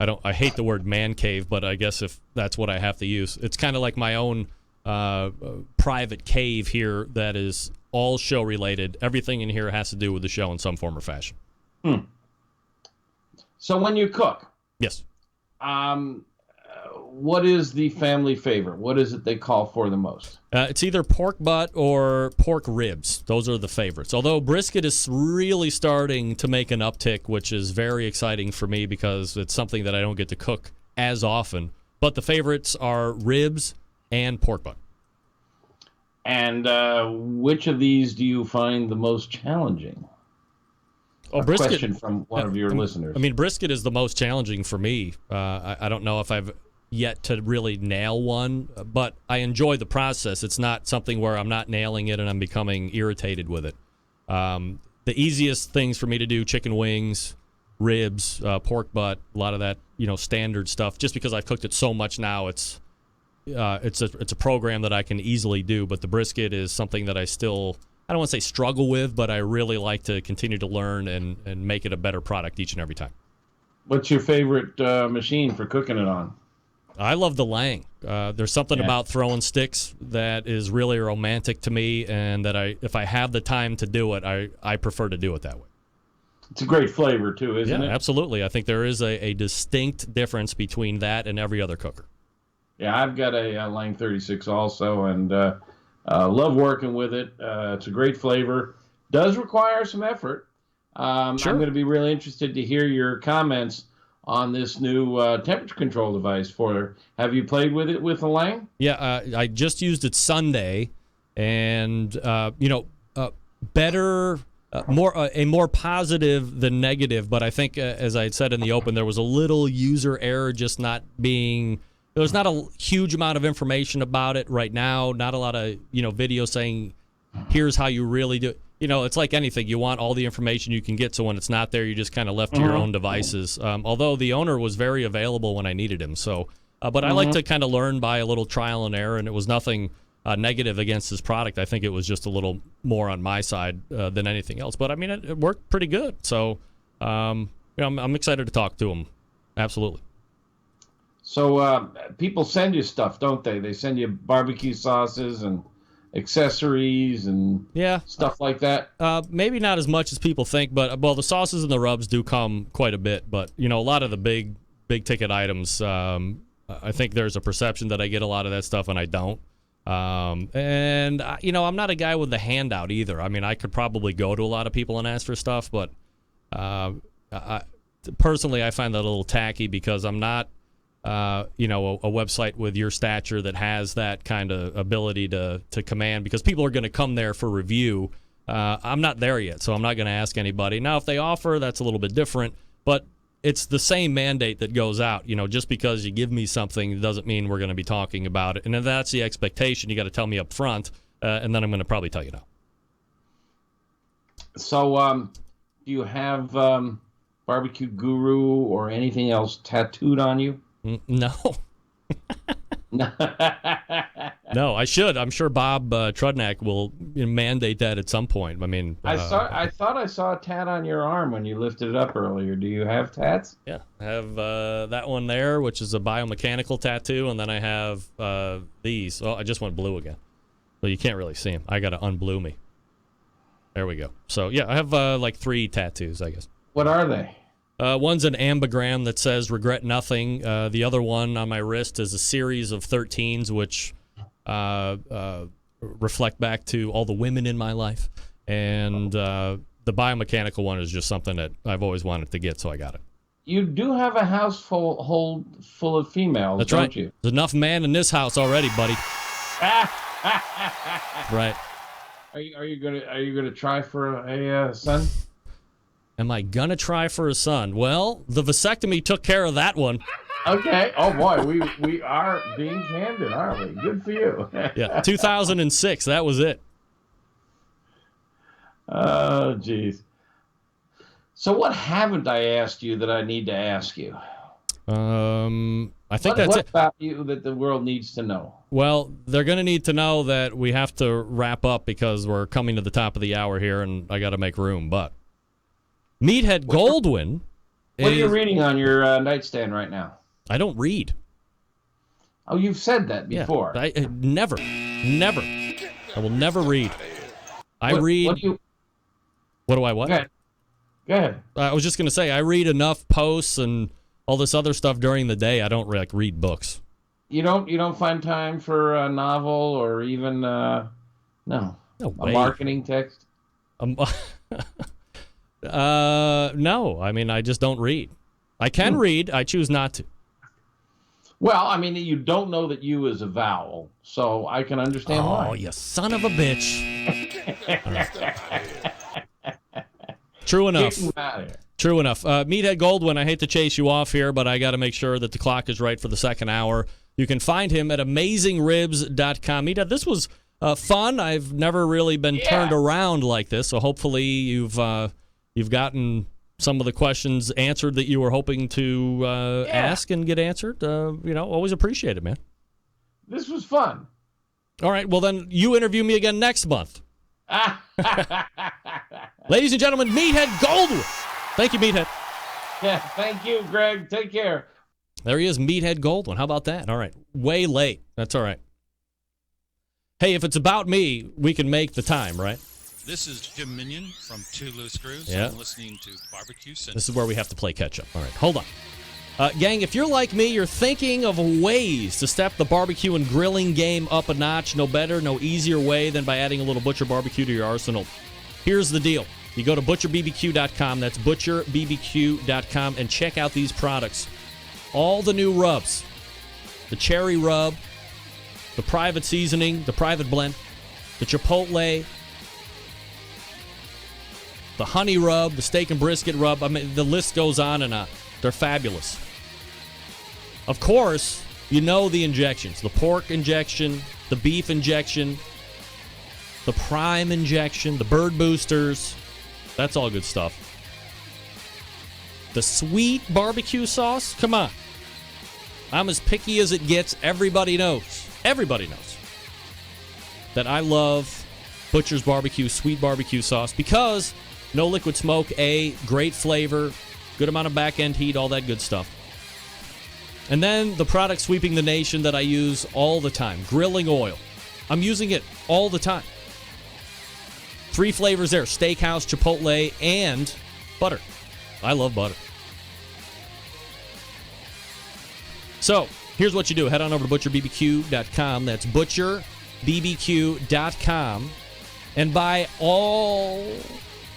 I hate the word man cave, but I guess if that's what I have to use, it's kind of like my own private cave here that is all show related. Everything in here has to do with the show in some form or fashion. So when you cook, yes, what is the family favorite? What is it they call for the most? It's either pork butt or pork ribs. Those are the favorites. Although brisket is really starting to make an uptick, which is very exciting for me because it's something that I don't get to cook as often. But the favorites are ribs and pork butt. And which of these do you find the most challenging? A brisket, question from one of your listeners. I mean, brisket is the most challenging for me. I don't know if I've yet to really nail one, but I enjoy the process. It's not something where I'm not nailing it and I'm becoming irritated with it. The easiest things for me to do: chicken wings, ribs, pork butt, a lot of that, standard stuff. Just because I've cooked it so much now, it's a program that I can easily do. But the brisket is something that I don't want to say struggle with, but I really like to continue to learn and make it a better product each and every time. What's your favorite machine for cooking it on? I love the Lang. There's something about throwing sticks that is really romantic to me, and that if I have the time to do it, I prefer to do it that way. It's a great flavor, too, isn't it? Yeah, absolutely. I think there is a distinct difference between that and every other cooker. Yeah, I've got a Lang 36 also, and love working with it. It's a great flavor. Does require some effort. Sure. I'm going to be really interested to hear your comments on this new temperature control device have you played with it with the Lang? Yeah, I just used it Sunday, and better, more positive than negative. But I think, as I had said in the open, there was a little user error, just not being. There's not a huge amount of information about it right now. Not a lot of videos saying, here's how you really do it. It's like anything. You want all the information you can get, so when it's not there, you're just kind of left to your own devices. Although the owner was very available when I needed him. So, but I like to kind of learn by a little trial and error, and it was nothing negative against his product. I think it was just a little more on my side than anything else. But, I mean, it worked pretty good. So, I'm excited to talk to him. Absolutely. So people send you stuff, don't they? They send you barbecue sauces and accessories and stuff like that. Maybe not as much as people think, but the sauces and the rubs do come quite a bit. But a lot of the big ticket items, I think there's a perception that I get a lot of that stuff, and I don't. And I'm not a guy with the handout either. I mean, I could probably go to a lot of people and ask for stuff, but personally, I find that a little tacky because I'm not. A website with your stature that has that kind of ability to command, because people are going to come there for review. I'm not there yet, so I'm not going to ask anybody. Now, if they offer, that's a little bit different, but it's the same mandate that goes out. Just because you give me something doesn't mean we're going to be talking about it. And if that's the expectation, you got to tell me up front, and then I'm going to probably tell you no. So, do you have Barbecue Guru or anything else tattooed on you? No. No, I should. I'm sure Bob Trudnak will mandate that at some point. I mean, I thought I saw a tat on your arm when you lifted it up earlier. Do you have tats? Yeah, I have that one there, which is a biomechanical tattoo, and then I have these. Oh, I just went blue again. Well, you can't really see them. I got to unblue me. There we go. So, yeah, I have like 3 tattoos, I guess. What are they? One's an ambigram that says regret nothing. The other one on my wrist is a series of 13s, which reflect back to all the women in my life. And the biomechanical one is just something that I've always wanted to get, so I got it. You do have a house full of females, That's don't right. you? There's enough man in this house already, buddy. Right. Are you gonna try for a son? Am I gonna try for a son? Well, the vasectomy took care of that one. Okay. Oh boy, we are being candid, aren't we? Good for you. Yeah, 2006. That was it. Oh, geez. So what haven't I asked you that I need to ask you? I think that's what it. What about you that the world needs to know? Well, they're going to need to know that we have to wrap up because we're coming to the top of the hour here, and I got to make room. But Meathead Goldwyn. What are you reading on your nightstand right now? I don't read. Oh, you've said that before. Yeah, I never. I will never read. I read. What do I what? Go ahead. I was just going to say, I read enough posts and all this other stuff during the day. I don't read books. You don't find time for a novel or even a marketing text? No. I mean, I just don't read. I can read. I choose not to. Well, I mean, you don't know that you is a vowel, so I can understand why. Oh, you son of a bitch. True enough. True enough. Meathead Goldwyn, I hate to chase you off here, but I got to make sure that the clock is right for the second hour. You can find him at AmazingRibs.com. Meathead, this was fun. I've never really been turned around like this, so hopefully you've gotten some of the questions answered that you were hoping to ask and get answered. Always appreciate it, man. This was fun. All right, well then you interview me again next month. Ladies and gentlemen, Meathead Goldwyn. Thank you, Meathead. Yeah, thank you, Greg. Take care. There he is, Meathead Goldwyn. How about that? All right. Way late. That's all right. Hey, if it's about me, we can make the time, right? This is Jim Minion from Two Loose Screws. Yeah. I'm listening to Barbecue Central. This is where we have to play catch-up. All right, hold on. Gang, if you're like me, you're thinking of ways to step the barbecue and grilling game up a notch. No better, no easier way than by adding a little Butcher Barbecue to your arsenal. Here's the deal. You go to butcherbbq.com, that's butcherbbq.com, and check out these products. All the new rubs. The cherry rub, the private seasoning, the private blend, the chipotle, the honey rub, the steak and brisket rub. I mean, the list goes on and on. They're fabulous. Of course, you know the injections. The pork injection, the beef injection, the prime injection, the bird boosters. That's all good stuff. The sweet barbecue sauce? Come on. I'm as picky as it gets. Everybody knows that I love Butcher's Barbecue sweet barbecue sauce because no liquid smoke, great flavor, good amount of back-end heat, all that good stuff. And then the product sweeping the nation that I use all the time, grilling oil. I'm using it all the time. 3 flavors there, steakhouse, chipotle, and butter. I love butter. So, here's what you do. Head on over to butcherbbq.com. That's butcherbbq.com. And buy all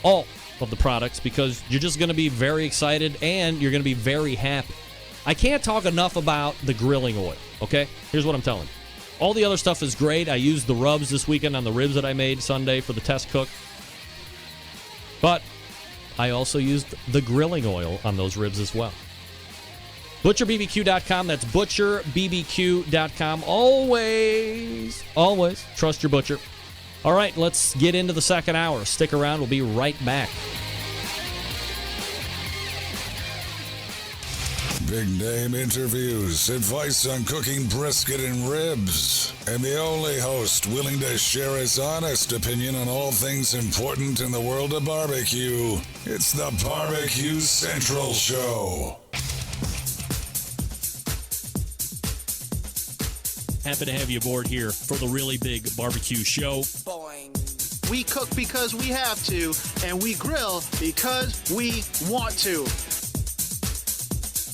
of the products because you're just going to be very excited and you're going to be very happy. I can't talk enough about the grilling oil, okay? Here's what I'm telling you. All the other stuff is great. I used the rubs this weekend on the ribs that I made Sunday for the test cook. But I also used the grilling oil on those ribs as well. ButcherBBQ.com. That's ButcherBBQ.com. Always trust your butcher. All right, let's get into the second hour. Stick around. We'll be right back. Big name interviews, advice on cooking brisket and ribs, and the only host willing to share his honest opinion on all things important in the world of barbecue. It's the Barbecue Central Show. Happy to have you aboard here for the really big barbecue show. Boing. We cook because we have to, and we grill because we want to.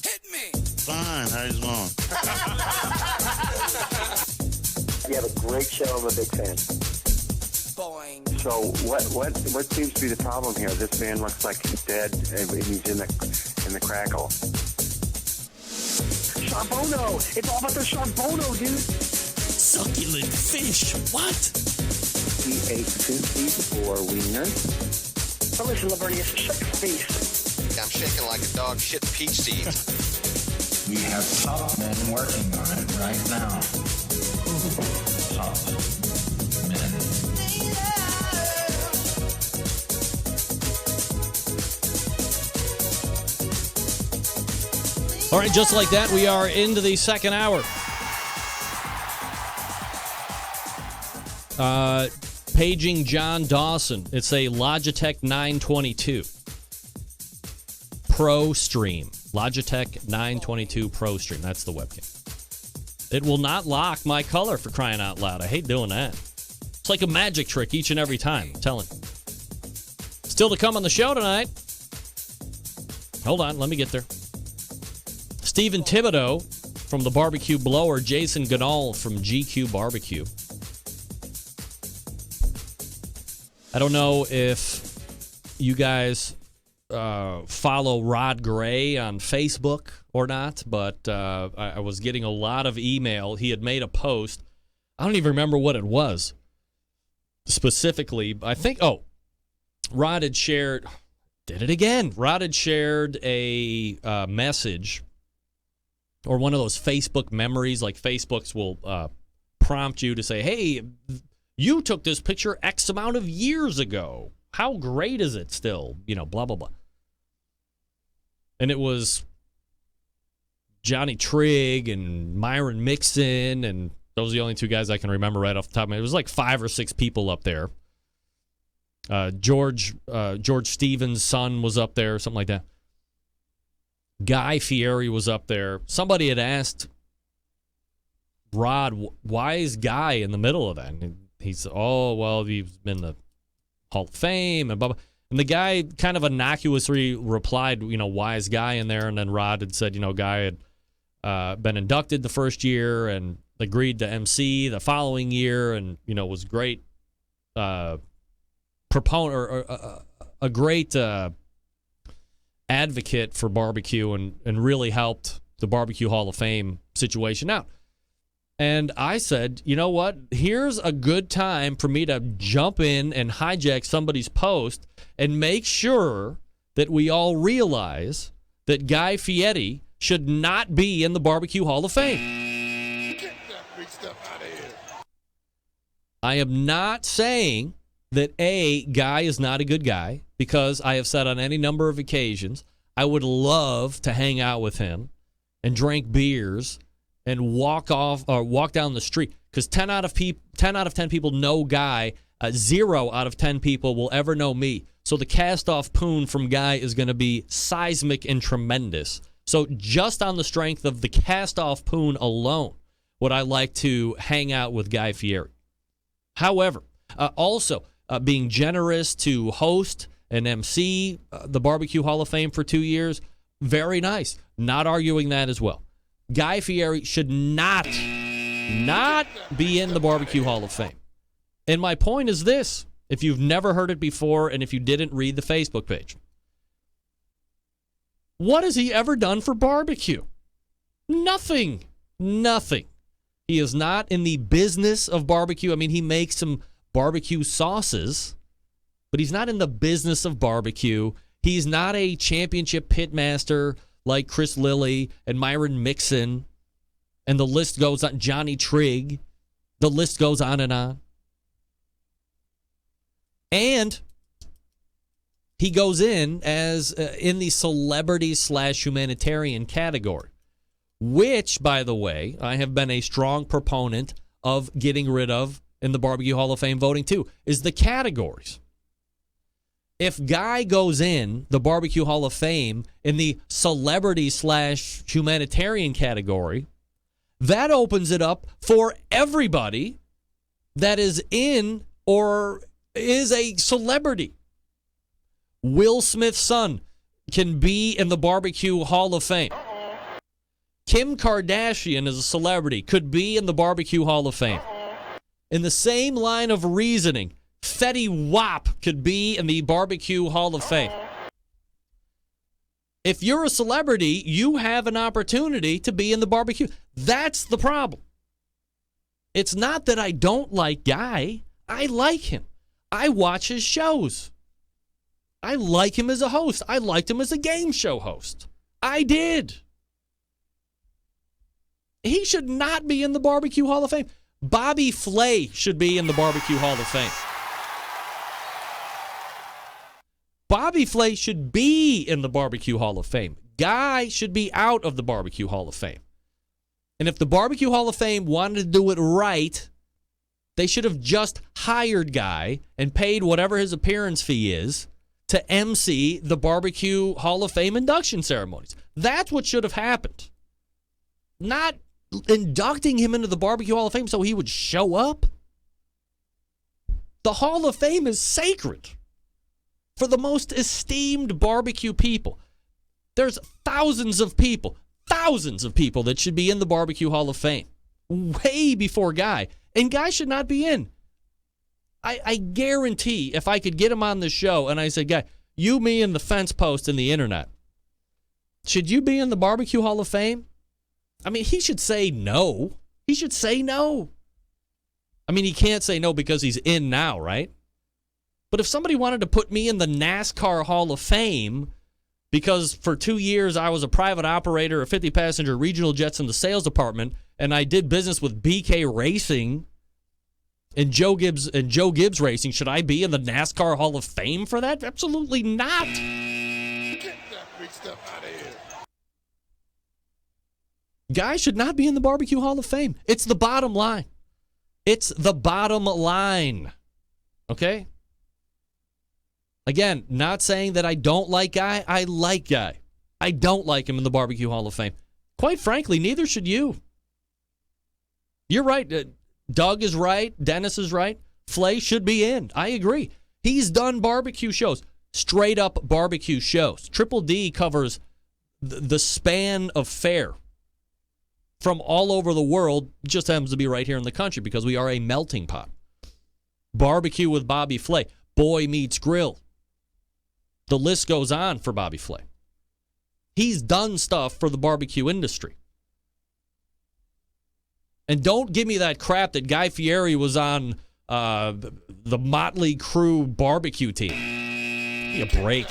Hit me. Fine, how you doing? You have a great show. I'm a big fan. Boing. So what seems to be the problem here? This man looks like he's dead, and he's in the crackle. Charbono! It's all about the charbono, dude! Succulent fish! What? He ate 2 feet or wiener. Oh, listen, Lavernius, shut your face. I'm shaking like a dog shit peach seed. We have top men working on it right now. Top men. All right, just like that, we are into the second hour. Paging John Dawson. It's a Logitech 922 Pro Stream. Logitech 922 Pro Stream. That's the webcam. It will not lock my color, for crying out loud. I hate doing that. It's like a magic trick each and every time. I'm telling you. Still to come on the show tonight. Hold on, let me get there. Stephen Thibodeaux from the BBQ Blower. Jason Ganahl from GQUE BBQ. I don't know if you guys follow Rod Gray on Facebook or not, but I was getting a lot of email. He had made a post. I don't even remember what it was specifically. I think, Rod had shared, did it again. Rod had shared a message or one of those Facebook memories, like Facebook's will prompt you to say, hey, you took this picture X amount of years ago. How great is it still? You know, blah, blah, blah. And it was Johnny Trigg and Myron Mixon, and those are the only two guys I can remember right off the top of my head. It was like 5 or 6 people up there. George Stevens' son was up there, something like that. Guy Fieri was up there. Somebody had asked Rod, why is Guy in the middle of that? And he said, he's been in the Hall of Fame and blah, blah. And the guy kind of innocuously replied, why is Guy in there? And then Rod had said, Guy had been inducted the first year and agreed to MC the following year and, was great proponent or a great advocate for barbecue and really helped the Barbecue Hall of Fame situation out. And I said, you know what? Here's a good time for me to jump in and hijack somebody's post and make sure that we all realize that Guy Fieri should not be in the Barbecue Hall of Fame. Get that big stuff out of here. I am not saying that Guy is not a good guy, because I have said on any number of occasions I would love to hang out with him and drink beers and walk down the street, because 10 out of 10 people know Guy. 0 out of 10 people will ever know me. So the cast-off poon from Guy is going to be seismic and tremendous. So just on the strength of the cast-off poon alone, would I like to hang out with Guy Fieri. However, also being generous to host and MC the Barbecue Hall of Fame for 2 years, very nice. Not arguing that as well. Guy Fieri should not be in the Barbecue Hall of Fame. And my point is this, if you've never heard it before and if you didn't read the Facebook page. What has he ever done for barbecue? Nothing. He is not in the business of barbecue. I mean, he makes some barbecue sauces, but he's not in the business of barbecue. He's not a championship pitmaster like Chris Lilly and Myron Mixon, and the list goes on. Johnny Trigg, the list goes on and on. And he goes in as in the celebrity/humanitarian category, which, by the way, I have been a strong proponent of getting rid of in the Barbecue Hall of Fame voting too, is the categories. If Guy goes in the Barbecue Hall of Fame in the celebrity/humanitarian category, that opens it up for everybody that is in or is a celebrity. Will Smith's son can be in the Barbecue Hall of Fame. Kim Kardashian is a celebrity, could be in the Barbecue Hall of Fame. In the same line of reasoning, Fetty Wap could be in the Barbecue Hall of Fame. If you're a celebrity, you have an opportunity to be in the barbecue. That's the problem. It's not that I don't like Guy. I like him. I watch his shows. I like him as a host. I liked him as a game show host. I did. He should not be in the Barbecue Hall of Fame. Bobby Flay should be in the Barbecue Hall of Fame. Bobby Flay should be in the Barbecue Hall of Fame. Guy should be out of the Barbecue Hall of Fame. And if the Barbecue Hall of Fame wanted to do it right, they should have just hired Guy and paid whatever his appearance fee is to MC the Barbecue Hall of Fame induction ceremonies. That's what should have happened. Not inducting him into the Barbecue Hall of Fame so he would show up. The Hall of Fame is sacred for the most esteemed barbecue people. There's thousands of people that should be in the Barbecue Hall of Fame way before Guy. And Guy should not be in. I guarantee if I could get him on the show and I said, Guy, you, me, and the fence post and the internet, should you be in the Barbecue Hall of Fame? I mean, he should say no. He should say no. I mean, he can't say no because he's in now, right? But if somebody wanted to put me in the NASCAR Hall of Fame because for 2 years I was a private operator of 50-passenger regional jets in the sales department and I did business with BK Racing and Joe Gibbs Racing, should I be in the NASCAR Hall of Fame for that? Absolutely not. Get that big stuff out of here. Guy should not be in the Barbecue Hall of Fame. It's the bottom line. It's the bottom line. Okay? Again, not saying that I don't like Guy. I like Guy. I don't like him in the Barbecue Hall of Fame. Quite frankly, neither should you. You're right. Doug is right. Dennis is right. Flay should be in. I agree. He's done barbecue shows. Straight up barbecue shows. Triple D covers the span of fare from all over the world. Just happens to be right here in the country because we are a melting pot. Barbecue with Bobby Flay. Boy Meets Grill. The list goes on for Bobby Flay. He's done stuff for the barbecue industry. And don't give me that crap that Guy Fieri was on the Motley Crue barbecue team. Give me a break.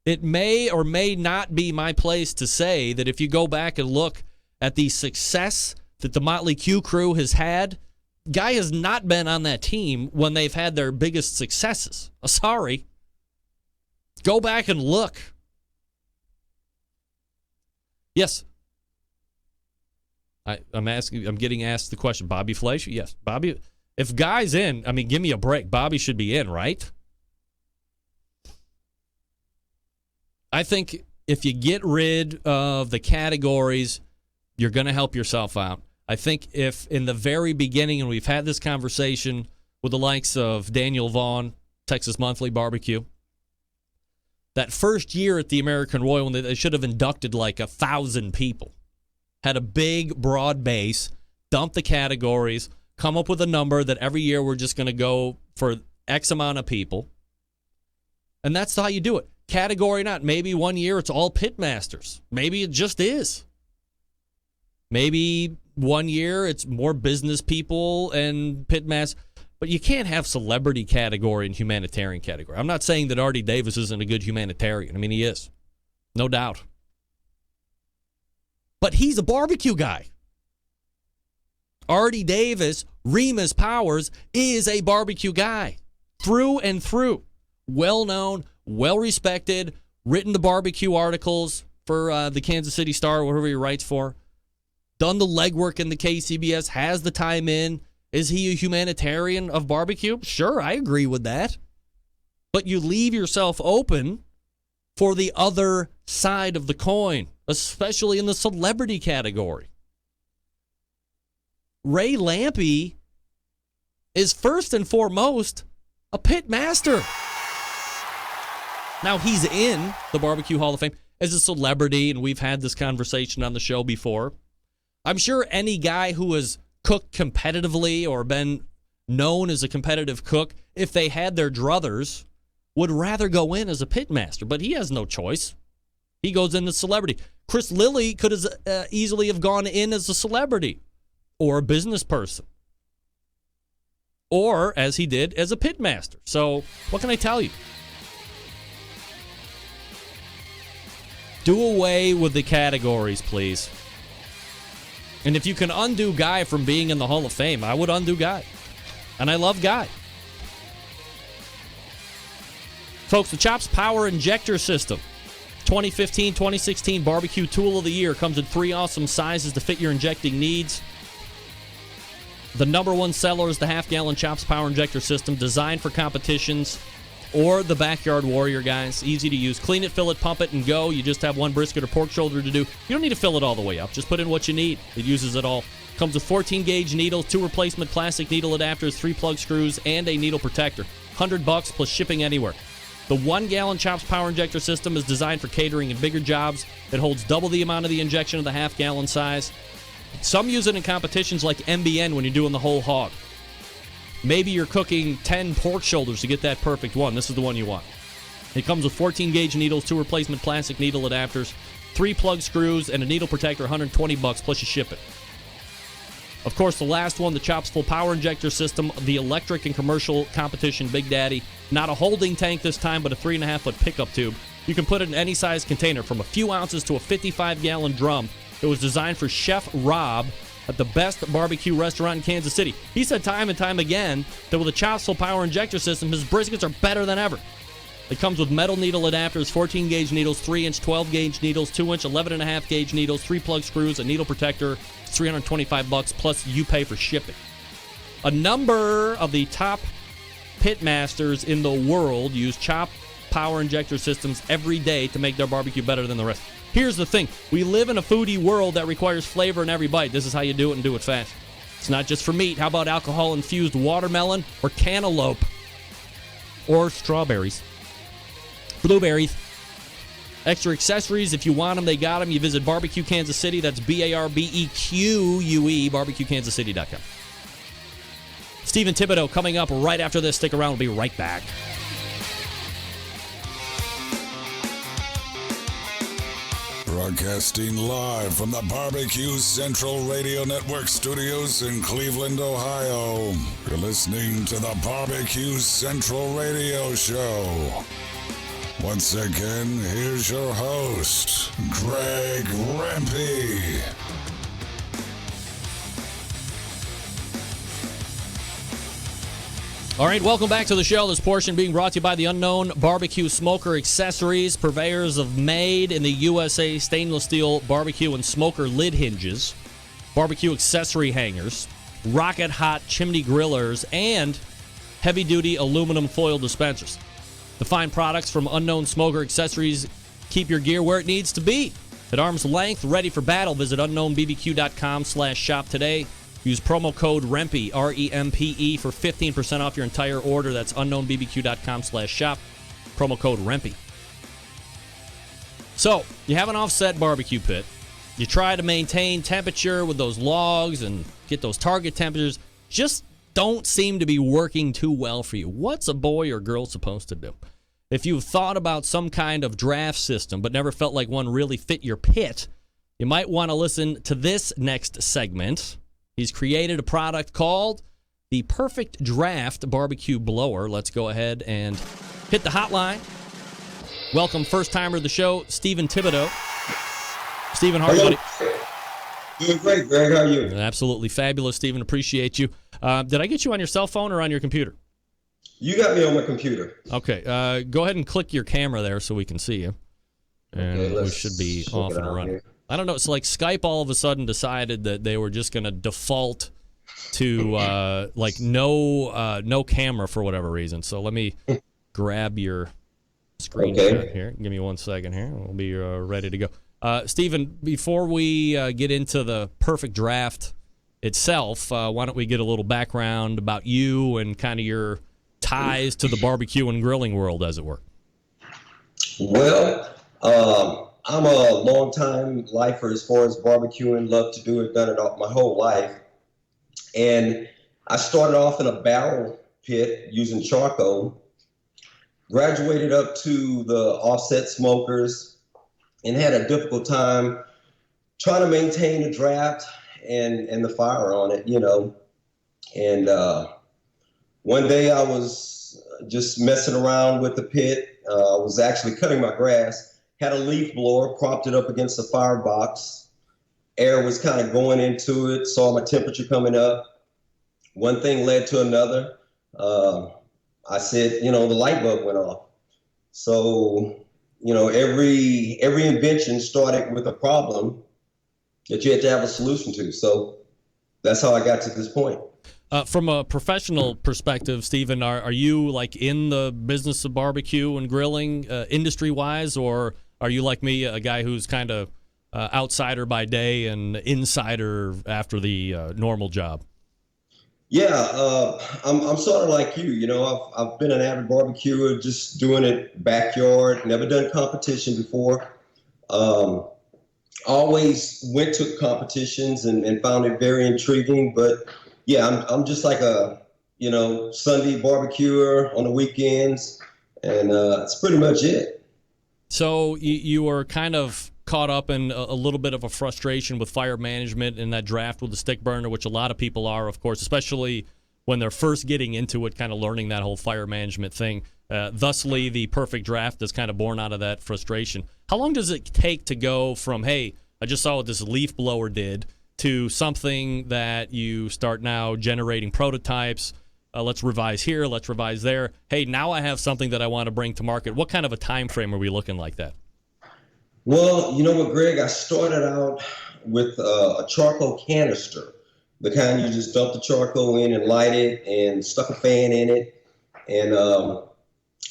It may or may not be my place to say that if you go back and look at the success that the Motley Crue crew has had, Guy has not been on that team when they've had their biggest successes. Sorry. Go back and look. Yes. I'm getting asked the question. Bobby Flay? Yes. Bobby. If Guy's in, I mean, give me a break. Bobby should be in, right? I think if you get rid of the categories, you're going to help yourself out. I think if in the very beginning, and we've had this conversation with the likes of Daniel Vaughn, Texas Monthly Barbecue, that first year at the American Royal, when they should have inducted like 1,000 people, had a big, broad base, dump the categories, come up with a number that every year we're just going to go for X amount of people. And that's how you do it. Category not. Maybe one year it's all pitmasters. Maybe it just is. Maybe one year it's more business people and pitmasters. But you can't have celebrity category and humanitarian category. I'm not saying that Artie Davis isn't a good humanitarian. I mean, he is. No doubt. But he's a barbecue guy. Artie Davis, Remus Powers, is a barbecue guy. Through and through. Well-known, well-respected, written the barbecue articles for the Kansas City Star, whatever he writes for. Done the legwork in the KCBS, has the time in. Is he a humanitarian of barbecue? Sure, I agree with that. But you leave yourself open for the other side of the coin, especially in the celebrity category. Ray Lampe is first and foremost a pit master. Now, he's in the Barbecue Hall of Fame as a celebrity, and we've had this conversation on the show before. I'm sure any guy who has cooked competitively or been known as a competitive cook, if they had their druthers, would rather go in as a pit master, but he has no choice. He goes in as celebrity. Chris Lilly could easily have gone in as a celebrity or a business person, or, as he did, as a pit master. So what can I tell you? Do away with the categories, please. And if you can undo Guy from being in the Hall of Fame, I would undo Guy. And I love Guy. Folks, the Chops Power Injector System. 2015-2016 Barbecue Tool of the Year. Comes in 3 awesome sizes to fit your injecting needs. The number one seller is the half-gallon Chops Power Injector System, designed for competitions or the backyard warrior, guys. Easy to use. Clean it, fill it, pump it, and go. You just have one brisket or pork shoulder to do. You don't need to fill it all the way up. Just put in what you need. It uses it all. Comes with 14-gauge needles, 2 replacement plastic needle adapters, 3 plug screws, and a needle protector. $100 plus shipping anywhere. The 1-gallon Chops Power Injector System is designed for catering and bigger jobs. It holds double the amount of the injection of the half-gallon size. Some use it in competitions like MBN when you're doing the whole hog. Maybe you're cooking 10 pork shoulders to get that perfect one. This is the one you want. It comes with 14-gauge needles, 2 replacement plastic needle adapters, 3 plug screws, and a needle protector, $120 plus you ship it. Of course, the last one, the Chops Full Power Injector System, the electric and commercial competition Big Daddy. Not a holding tank this time, but a 3.5-foot pickup tube. You can put it in any size container, from a few ounces to a 55-gallon drum. It was designed for Chef Rob at the best barbecue restaurant in Kansas City. He said time and time again that with a Chops Full Power Injector System, his briskets are better than ever. It comes with metal needle adapters, 14-gauge needles, 3-inch 12-gauge needles, 2-inch 11.5-gauge needles, 3 plug screws, a needle protector. It's $325 plus you pay for shipping. A number of the top pit masters in the world use Chop Power Injector Systems every day to make their barbecue better than the rest. Here's the thing. We live in a foodie world that requires flavor in every bite. This is how you do it and do it fast. It's not just for meat. How about alcohol-infused watermelon or cantaloupe or strawberries? Blueberries. Extra accessories, if you want them, they got them. You visit Barbecue Kansas City. That's BARBEQUE, barbecuekansascity.com. Stephen Thibodeaux coming up right after this. Stick around. We'll be right back. Broadcasting live from the Barbecue Central Radio Network studios in Cleveland, Ohio. You're listening to the Barbecue Central Radio Show. Once again, here's your host, Greg Rempe. All right, welcome back to the show. This portion being brought to you by the Unknown Barbecue Smoker Accessories, purveyors of made in the USA stainless steel barbecue and smoker lid hinges, barbecue accessory hangers, rocket hot chimney grillers, and heavy-duty aluminum foil dispensers. The fine products from Unknown Smoker Accessories keep your gear where it needs to be. At arm's length, ready for battle, visit unknownbbq.com/shop today. Use promo code REMPE, R-E-M-P-E, for 15% off your entire order. That's unknownbbq.com/shop. Promo code REMPE. So, you have an offset barbecue pit. You try to maintain temperature with those logs and get those target temperatures. Just don't seem to be working too well for you. What's a boy or girl supposed to do? If you've thought about some kind of draft system but never felt like one really fit your pit, you might want to listen to this next segment. He's created a product called the Perfect Draft BBQ Blower. Let's go ahead and hit the hotline. Welcome, first-timer to the show, Stephen Thibodeaux. Stephen, how are you, buddy? Doing great, Greg. How are you? Absolutely fabulous, Stephen. Appreciate you. Did I get you on your cell phone or on your computer? You got me on my computer. Okay. Go ahead and click your camera there so we can see you. And okay, we should be off and running. Here. I don't know. It's like Skype all of a sudden decided that they were just going to default to no camera for whatever reason. So let me grab your screenshot here. Give me 1 second here. We'll be ready to go. Stephen, before we get into the Perfect Draft itself, why don't we get a little background about you and kind of your ties to the barbecue and grilling world, as it were? Well, I'm a long-time lifer as far as barbecuing. Love to do it, done it all my whole life. And I started off in a barrel pit using charcoal, graduated up to the offset smokers, and had a difficult time trying to maintain the draft and the fire on it, you know. And one day I was just messing around with the pit. I was actually cutting my grass. Had a leaf blower, propped it up against the firebox. Air was kind of going into it, saw my temperature coming up. One thing led to another. I said, the light bulb went off. So, every invention started with a problem that you had to have a solution to. So that's how I got to this point. From a professional perspective, Stephen, are you like in the business of barbecue and grilling industry-wise, or are you like me, a guy who's kind of outsider by day and insider after the normal job? Yeah, I'm sort of like you. I've been an avid barbecuer, just doing it backyard. Never done competition before. Always went to competitions and found it very intriguing. But yeah, I'm just like a Sunday barbecuer on the weekends, and that's pretty much it. So you were kind of caught up in a little bit of a frustration with fire management and that draft with the stick burner, which a lot of people are, of course, especially when they're first getting into it, kind of learning that whole fire management thing. Thusly, the perfect draft is kind of born out of that frustration. How long does it take to go from, hey, I just saw what this leaf blower did, to something that you start now generating prototypes? Let's revise here, let's revise there. Hey, now I have something that I want to bring to market. What kind of a time frame are we looking like that? Well, you know what, Greg? I started out with a charcoal canister, the kind you just dump the charcoal in and light it, and stuck a fan in it, and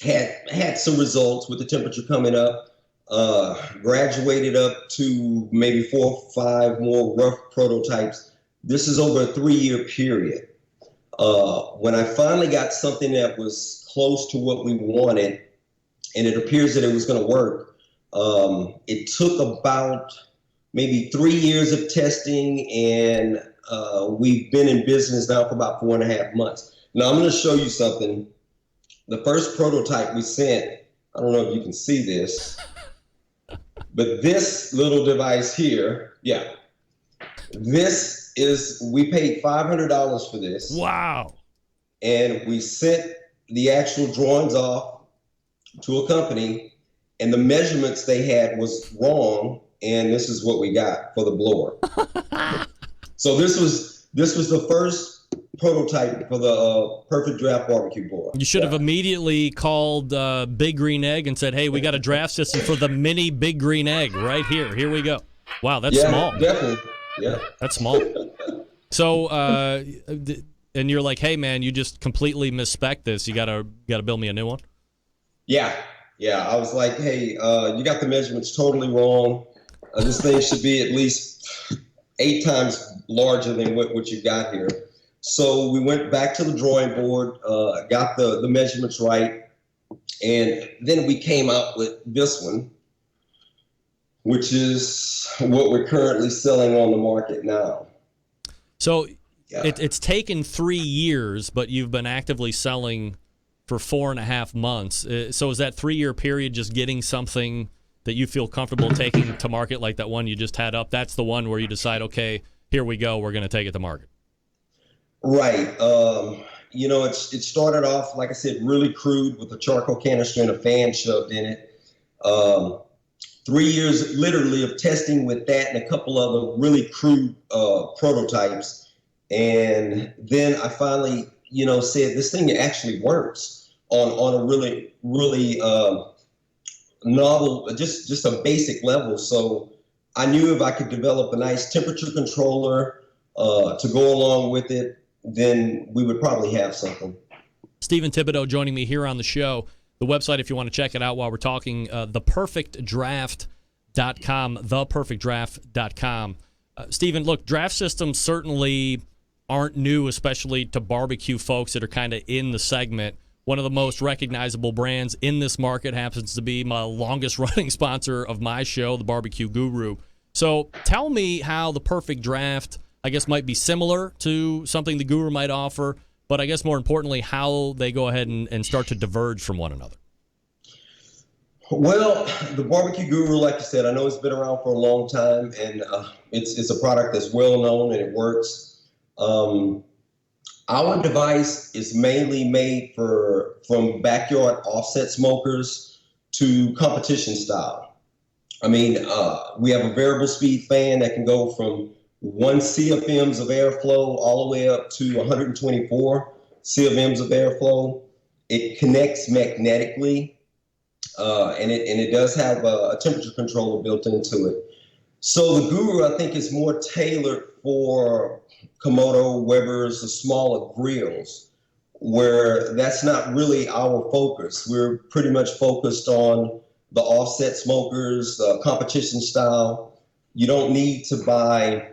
had some results with the temperature coming up. Graduated up to maybe 4 or 5 more rough prototypes. This is over a 3-year period. When I finally got something that was close to what we wanted, and it appears that it was going to work, it took about maybe 3 years of testing, and we've been in business now for about 4.5 months. Now I'm going to show you something. The first prototype we sent, I don't know if you can see this, but this little device here, yeah, this is, we paid $500 for this. Wow. And we sent the actual drawings off to a company, and the measurements they had was wrong, and this is what we got for the blower. So this was the first prototype for the Perfect Draft Barbecue Blower. You should have immediately called Big Green Egg and said, hey, we got a draft system for the mini Big Green Egg right here. Here we go. Wow, that's small. Definitely. Yeah. That's small. So, and you're like, hey, man, you just completely misspec'd this. You gotta build me a new one? Yeah. I was like, hey, you got the measurements totally wrong. This thing should be at least 8 times larger than what you got here. So we went back to the drawing board, got the measurements right, and then we came out with this one, which is what we're currently selling on the market now. So it's taken 3 years, but you've been actively selling for 4.5 months. So is that 3-year period just getting something that you feel comfortable taking to market, like that one you just had up? That's the one where you decide, okay, here we go, we're going to take it to market. Right. It started off, like I said, really crude with a charcoal canister and a fan shoved in it. 3 years literally of testing with that and a couple other really crude prototypes. And then I finally, said this thing actually works on a really, really novel, just a basic level. So I knew if I could develop a nice temperature controller to go along with it, then we would probably have something. Stephen Thibodeaux joining me here on the show. The website, if you want to check it out while we're talking, theperfectdraft.com, theperfectdraft.com. Stephen, look, draft systems certainly aren't new, especially to barbecue folks that are kind of in the segment. One of the most recognizable brands in this market happens to be my longest-running sponsor of my show, the Barbecue Guru. So tell me how the Perfect Draft, I guess, might be similar to something the Guru might offer, but I guess more importantly, how they go ahead and start to diverge from one another. Well, the Barbecue Guru, like you said, I know it's been around for a long time, and it's a product that's well known and it works. Our device is mainly made from backyard offset smokers to competition style. I mean, we have a variable speed fan that can go from 1 CFMs of airflow all the way up to 124 CFMs of airflow. It connects magnetically. and it does have a temperature controller built into it. So the GQUE, I think, is more tailored for Komodo, Weber's, the smaller grills, where that's not really our focus. We're pretty much focused on the offset smokers, the competition style. You don't need to buy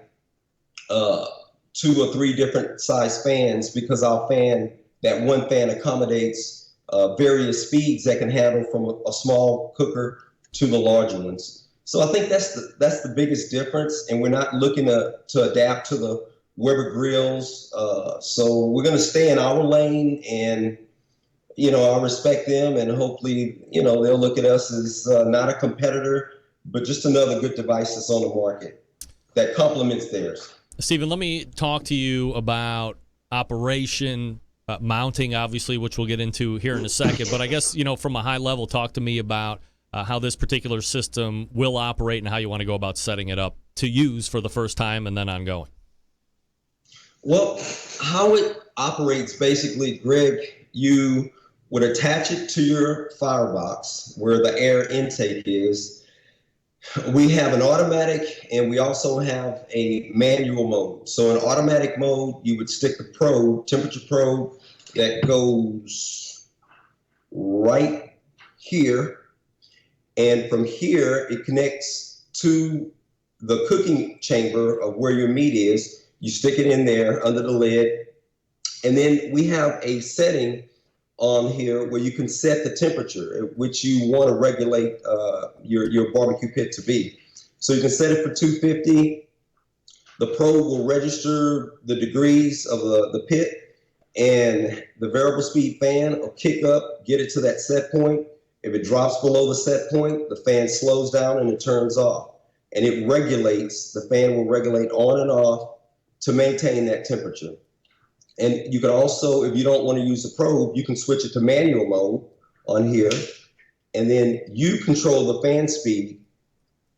2 or 3 different size fans, because our fan, that one fan, accommodates various speeds that can handle from a small cooker to the larger ones. So I think that's the biggest difference, and we're not looking to adapt to the Weber grills. So we're going to stay in our lane, and I respect them, and hopefully they'll look at us as not a competitor, but just another good device that's on the market that complements theirs. Stephen, let me talk to you about operation, mounting, obviously, which we'll get into here in a second. But I guess, from a high level, talk to me about how this particular system will operate and how you want to go about setting it up to use for the first time and then ongoing. Well, how it operates, basically, Greg, you would attach it to your firebox where the air intake is. We have an automatic, and we also have a manual mode. So in automatic mode, you would stick the probe, temperature probe, that goes right here. And from here, it connects to the cooking chamber of where your meat is. You stick it in there under the lid. And then we have a setting on here where you can set the temperature at which you want to regulate your barbecue pit to be. So you can set it for 250. The probe will register the degrees of the pit, and the variable speed fan will kick up, get it to that set point. If it drops below the set point, the fan slows down and it turns off. And it regulates, the fan will regulate on and off to maintain that temperature. And you can also, if you don't want to use the probe, you can switch it to manual mode on here. And then you control the fan speed.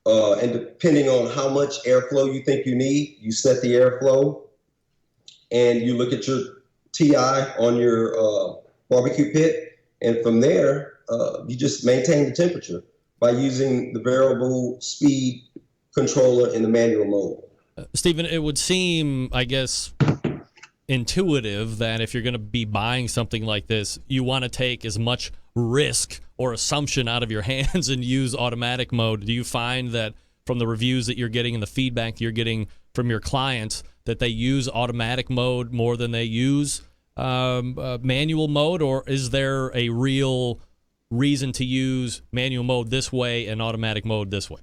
And depending on how much airflow you think you need, you set the airflow. And you look at your TI on your barbecue pit. And from there, you just maintain the temperature by using the variable speed controller in the manual mode. Stephen, it would seem, I guess, intuitive that if you're going to be buying something like this, you want to take as much risk or assumption out of your hands and use automatic mode. Do you find that from the reviews that you're getting and the feedback you're getting from your clients that they use automatic mode more than they use manual mode, or is there a real reason to use manual mode this way and automatic mode this way?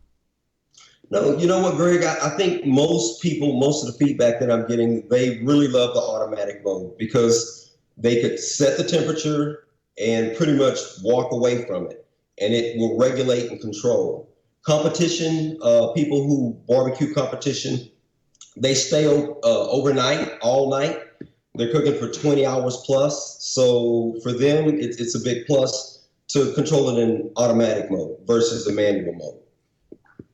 No, you know what, Greg? I think most people, most of the feedback that I'm getting, they really love the automatic mode because they could set the temperature and pretty much walk away from it, and it will regulate and control. Competition, people who barbecue competition, they stay overnight, all night. They're cooking for 20 hours plus. So for them, it's a big plus to control it in automatic mode versus the manual mode.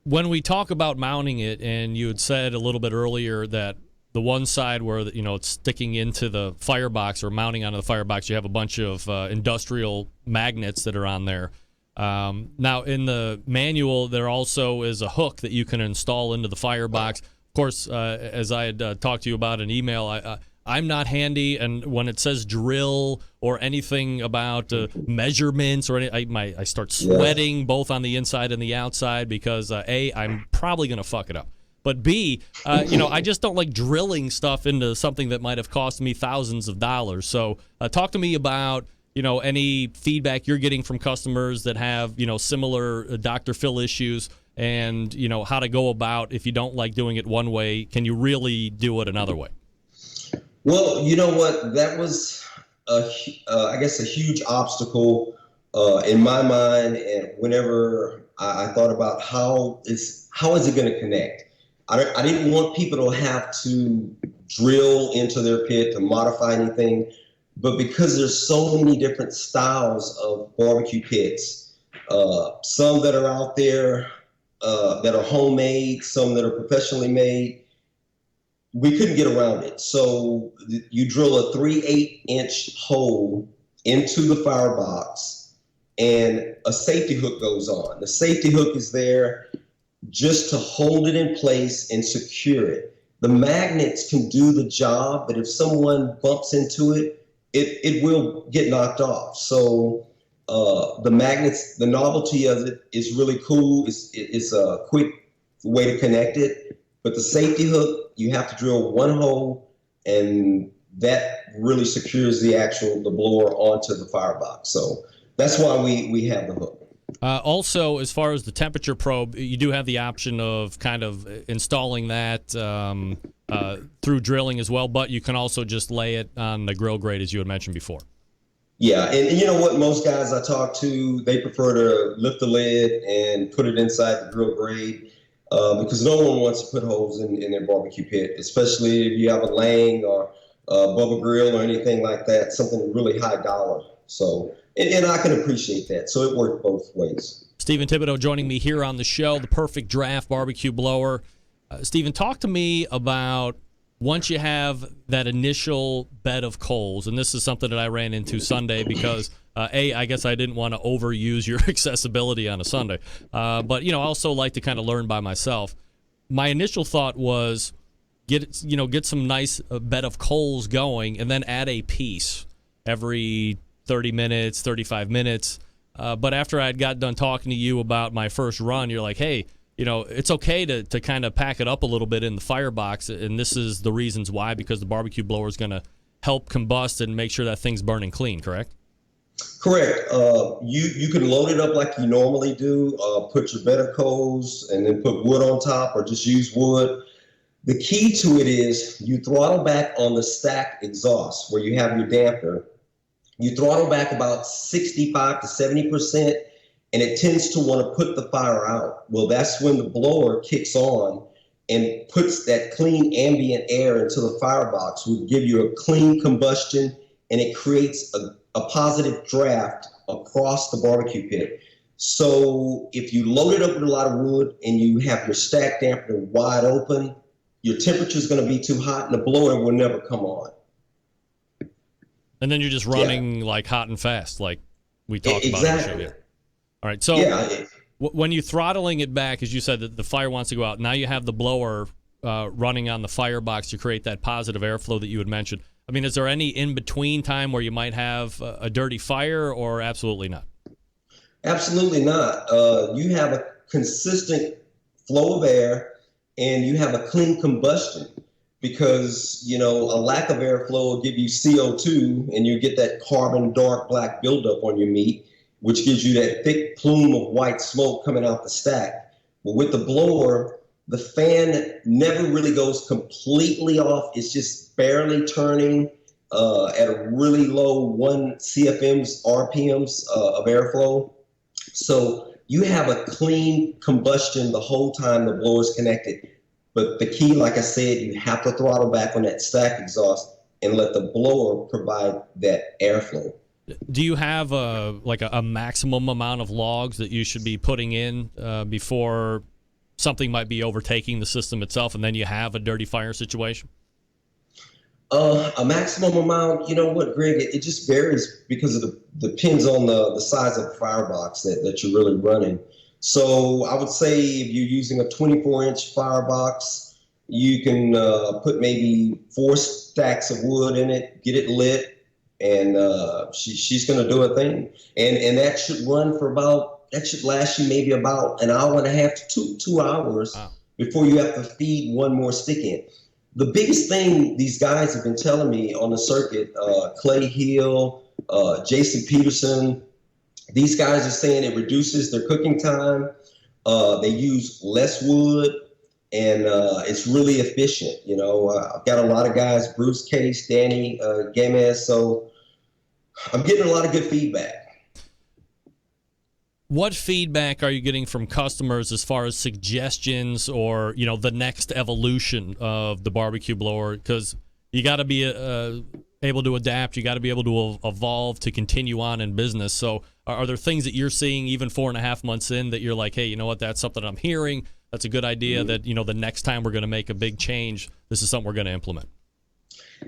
When we talk about mounting it, and you had said a little bit earlier that the one side where it's sticking into the firebox or mounting onto the firebox, you have a bunch of industrial magnets that are on there. Now, in the manual, there also is a hook that you can install into the firebox. Of course, as I had talked to you about in email, I'm not handy, and when it says drill or anything about measurements or anything, I start sweating both on the inside and the outside because, A, I'm probably going to fuck it up. But B, I just don't like drilling stuff into something that might have cost me thousands of dollars. So talk to me about, any feedback you're getting from customers that have, similar Dr. Phil issues and, how to go about if you don't like doing it one way, can you really do it another way? Well, you know what? That was, I guess, a huge obstacle in my mind. And whenever I thought about how is it going to connect, I didn't want people to have to drill into their pit to modify anything. But because there's so many different styles of barbecue pits, some that are out there that are homemade, some that are professionally made, we couldn't get around it. So you drill a 3/8 inch hole into the firebox, and a safety hook goes on. The safety hook is there just to hold it in place and secure it. The magnets can do the job, but if someone bumps into it, it will get knocked off. So the magnets, the novelty of it is really cool. It's a quick way to connect it. But the safety hook, you have to drill one hole, and that really secures the blower onto the firebox. So that's why we have the hook. Also, as far as the temperature probe, you do have the option of kind of installing that through drilling as well, but you can also just lay it on the grill grate, as you had mentioned before. Yeah, and you know what? Most guys I talk to, they prefer to lift the lid and put it inside the grill grate because no one wants to put holes in their barbecue pit, especially if you have a Lang or Bubba Grill or anything like that, something really high dollar. So, and I can appreciate that. So it worked both ways. Stephen Thibodeaux joining me here on the show, the perfect draft barbecue blower. Stephen, talk to me about once you have that initial bed of coals, and this is something that I ran into Sunday because, I guess I didn't want to overuse your accessibility on a Sunday. But, I also like to kind of learn by myself. My initial thought was get some nice bed of coals going and then add a piece every 30 minutes, 35 minutes. But after I had got done talking to you about my first run, you're like, hey, it's okay to kind of pack it up a little bit in the firebox, and this is the reasons why, because the barbecue blower is going to help combust and make sure that thing's burning clean, correct? Correct. You can load it up like you normally do, put your bed of coals and then put wood on top or just use wood. The key to it is you throttle back on the stack exhaust where you have your dampener. You throttle back about 65 to 70%, and it tends to want to put the fire out. Well, that's when the blower kicks on and puts that clean ambient air into the firebox, will give you a clean combustion, and it creates a positive draft across the barbecue pit. So if you load it up with a lot of wood and you have your stack dampener wide open, your temperature is going to be too hot and the blower will never come on. And then you're just running like hot and fast, like we talked about on the show here. All right, so when you're throttling it back, as you said, that the fire wants to go out, now you have the blower running on the firebox to create that positive airflow that you had mentioned. I mean, is there any in-between time where you might have a dirty fire, or absolutely not? Absolutely not. You have a consistent flow of air, and you have a clean combustion. Because, a lack of airflow will give you CO2, and you get that carbon dark black buildup on your meat, which gives you that thick plume of white smoke coming out the stack. But with the blower, the fan never really goes completely off. It's just barely turning at a really low 1 CFM's RPMs of airflow. So you have a clean combustion the whole time the blower is connected. But the key, like I said, you have to throttle back on that stack exhaust and let the blower provide that airflow. Do you have a maximum amount of logs that you should be putting in before something might be overtaking the system itself, and then you have a dirty fire situation? A maximum amount, you know what, Greg, it just varies because of depends on the size of the firebox that you're really running. So I would say if you're using a 24-inch firebox, you can put maybe 4 stacks of wood in it, get it lit, and she's going to do a thing. And that should run that should last you maybe about an hour and a half to 2 hours before you have to feed one more stick in. The biggest thing these guys have been telling me on the circuit, Clay Hill, Jason Peterson, these guys are saying it reduces their cooking time. They use less wood, and it's really efficient. I've got a lot of guys, Bruce Case, Danny Gamez, so I'm getting a lot of good feedback. What feedback are you getting from customers as far as suggestions or, the next evolution of the barbecue blower? Because you got to be able to adapt. You got to be able to evolve to continue on in business. So are there things that you're seeing even 4.5 months in that you're like, hey, you know what, that's something I'm hearing. That's a good idea that, the next time we're going to make a big change, this is something we're going to implement.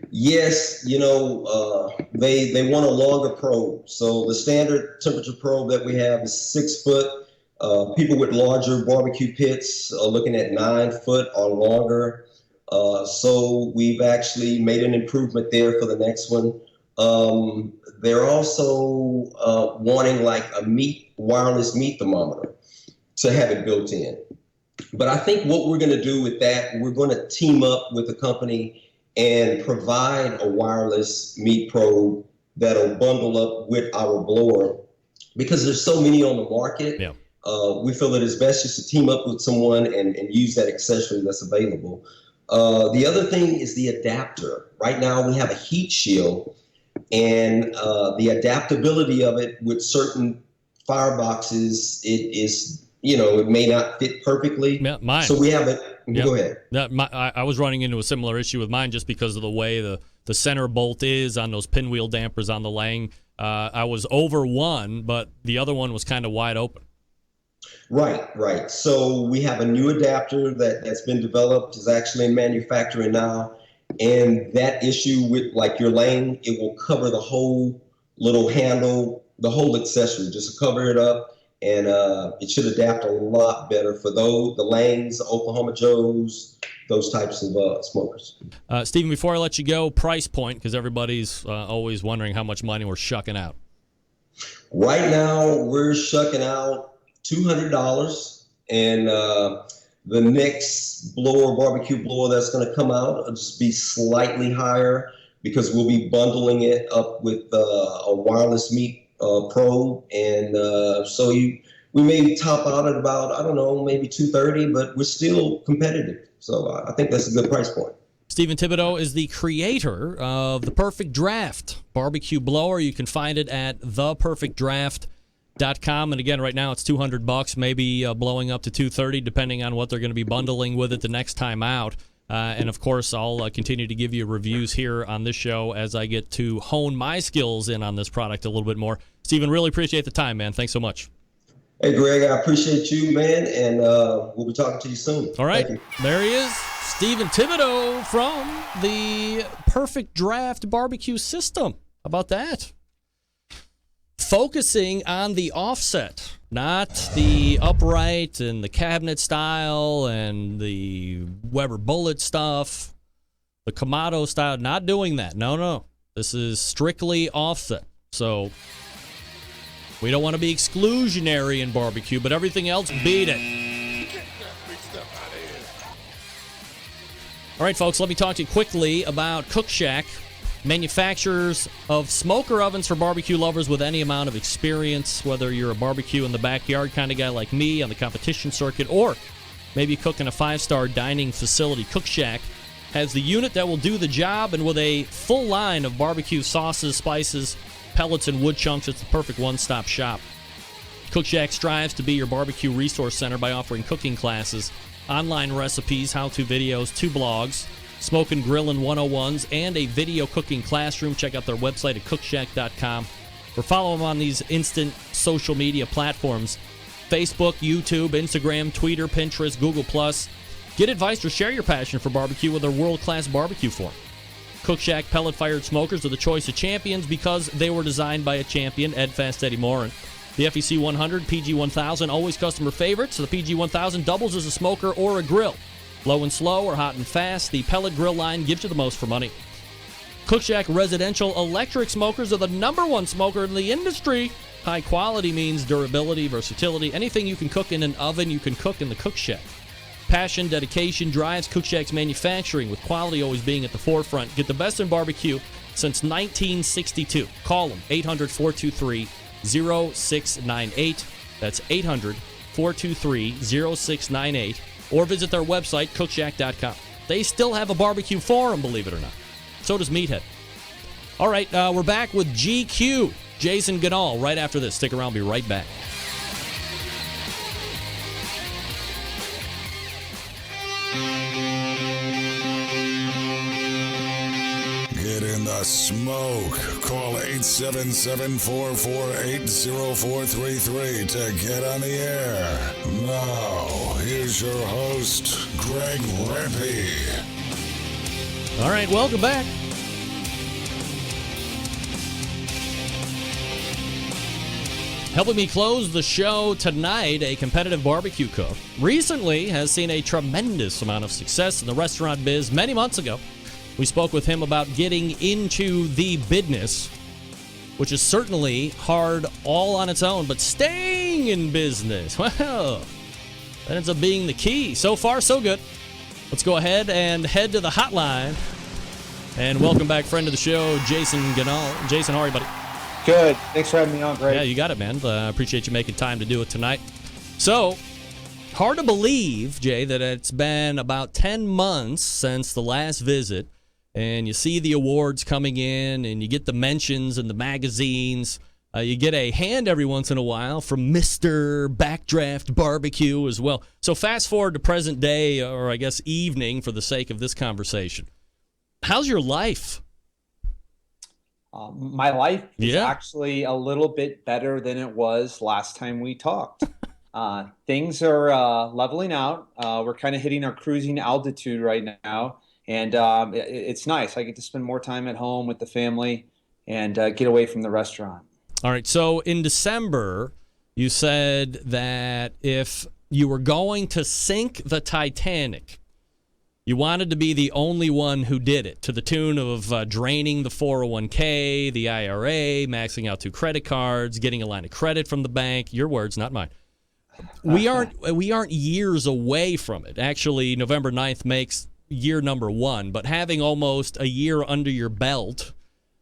Yes, they want a longer probe. So the standard temperature probe that we have is 6 foot. People with larger barbecue pits are looking at 9 foot or longer. So we've actually made an improvement there for the next one. They're also wanting like a wireless meat thermometer to have it built in. But I think what we're going to do with that, we're going to team up with a company and provide a wireless meat probe that'll bundle up with our blower, because there's so many on the market. Yeah. We feel that it's best just to team up with someone and use that accessory that's available. The other thing is the adapter. Right now we have a heat shield, and the adaptability of it with certain fireboxes, it may not fit perfectly. Yeah, mine. So we have it. Yep. Go ahead. I was running into a similar issue with mine just because of the way the center bolt is on those pinwheel dampers on the Lang. I was over one, but the other one was kind of wide open. Right. So we have a new adapter that's been developed, is actually in manufacturing now. And that issue with like your Lang, it will cover the whole little handle, the whole accessory, just cover it up. And it should adapt a lot better for the Langs, Oklahoma Joes, those types of smokers. Stephen, before I let you go, price point, because everybody's always wondering how much money we're shucking out. Right now, we're shucking out $200, and the next barbecue blower that's going to come out will just be slightly higher, because we'll be bundling it up with a wireless meat probe, and so we may top out at about, I don't know, maybe $230, but we're still competitive. So I think that's a good price point. Stephen Thibodeaux is the creator of the Perfect Draft barbecue blower. You can find it at theperfectdraft.com. And again, right now it's $200, maybe blowing up to $230, depending on what they're going to be bundling with it the next time out. And of course, I'll continue to give you reviews here on this show as I get to hone my skills in on this product a little bit more. Stephen, really appreciate the time, man. Thanks so much. Hey, Greg, I appreciate you, man, and we'll be talking to you soon. All right. There he is, Stephen Thibodeaux from the Perfect Draft barbecue system. How about that? Focusing on the offset, not the upright and the cabinet style and the Weber bullet stuff, the Kamado style, not doing that. No. This is strictly offset. So we don't want to be exclusionary in barbecue, but everything else, beat it. All right, folks, let me talk to you quickly about Cook Shack, manufacturers of smoker ovens for barbecue lovers with any amount of experience, whether you're a barbecue in the backyard kind of guy like me on the competition circuit, or maybe cooking a 5-star dining facility. Cook Shack has the unit that will do the job, and with a full line of barbecue sauces, spices, pellets, and wood chunks, it's the perfect one-stop shop. Cook Shack strives to be your barbecue resource center by offering cooking classes, online recipes, how-to videos, 2 blogs, smoke and grilling 101s, and a video cooking classroom. Check out their website at cookshack.com, or follow them on these instant social media platforms: Facebook, YouTube, Instagram, Twitter, Pinterest, Google+. Get advice or share your passion for barbecue with their world-class barbecue forum. Cook Shack pellet-fired smokers are the choice of champions because they were designed by a champion, Ed Fast Eddie Morin. The FEC 100, PG 1000, always customer favorites. The PG 1000 doubles as a smoker or a grill. Low and slow or hot and fast, the pellet grill line gives you the most for money. Cook Shack residential electric smokers are the #1 smoker in the industry. High quality means durability, versatility. Anything you can cook in an oven, you can cook in the Cook Shack. Passion, dedication drives Cook Shack's manufacturing, with quality always being at the forefront. Get the best in barbecue since 1962. Call them, 800-423-0698. That's 800-423-0698. Or visit their website, cookshack.com. They still have a barbecue forum, believe it or not. So does Meathead. All right, we're back with GQ, Jason Ganahl, right after this. Stick around, be right back. Get in the smoke. Call 877-448-0433 to get on the air. Now, here's your host, Greg Rempe. All right, welcome back. Helping me close the show tonight, a competitive barbecue cook, recently has seen a tremendous amount of success in the restaurant biz many months ago. We spoke with him about getting into the business, which is certainly hard all on its own, but staying in business, well, that ends up being the key. So far, so good. Let's go ahead and head to the hotline and welcome back friend of the show, Jason Ganahl. Jason, how are you, buddy? Good. Thanks for having me on, Greg. Yeah, you got it, man. I appreciate you making time to do it tonight. So, hard to believe, Jay, that it's been about 10 months since the last visit, and you see the awards coming in, and you get the mentions in the magazines. You get a hand every once in a while from Mr. Draft BBQ as well. So fast forward to present day, or I guess evening for the sake of this conversation. How's your life? My life is actually a little bit better than it was last time we talked. Things are leveling out. We're kind of hitting our cruising altitude right now, and it's nice. I get to spend more time at home with the family and get away from the restaurant. All right, so in December, you said that if you were going to sink the Titanic, you wanted to be the only one who did it, to the tune of draining the 401k, the IRA, maxing out 2 credit cards, getting a line of credit from the bank. Your words, not mine. We aren't years away from it. Actually, November 9th makes year number 1, but having almost a year under your belt,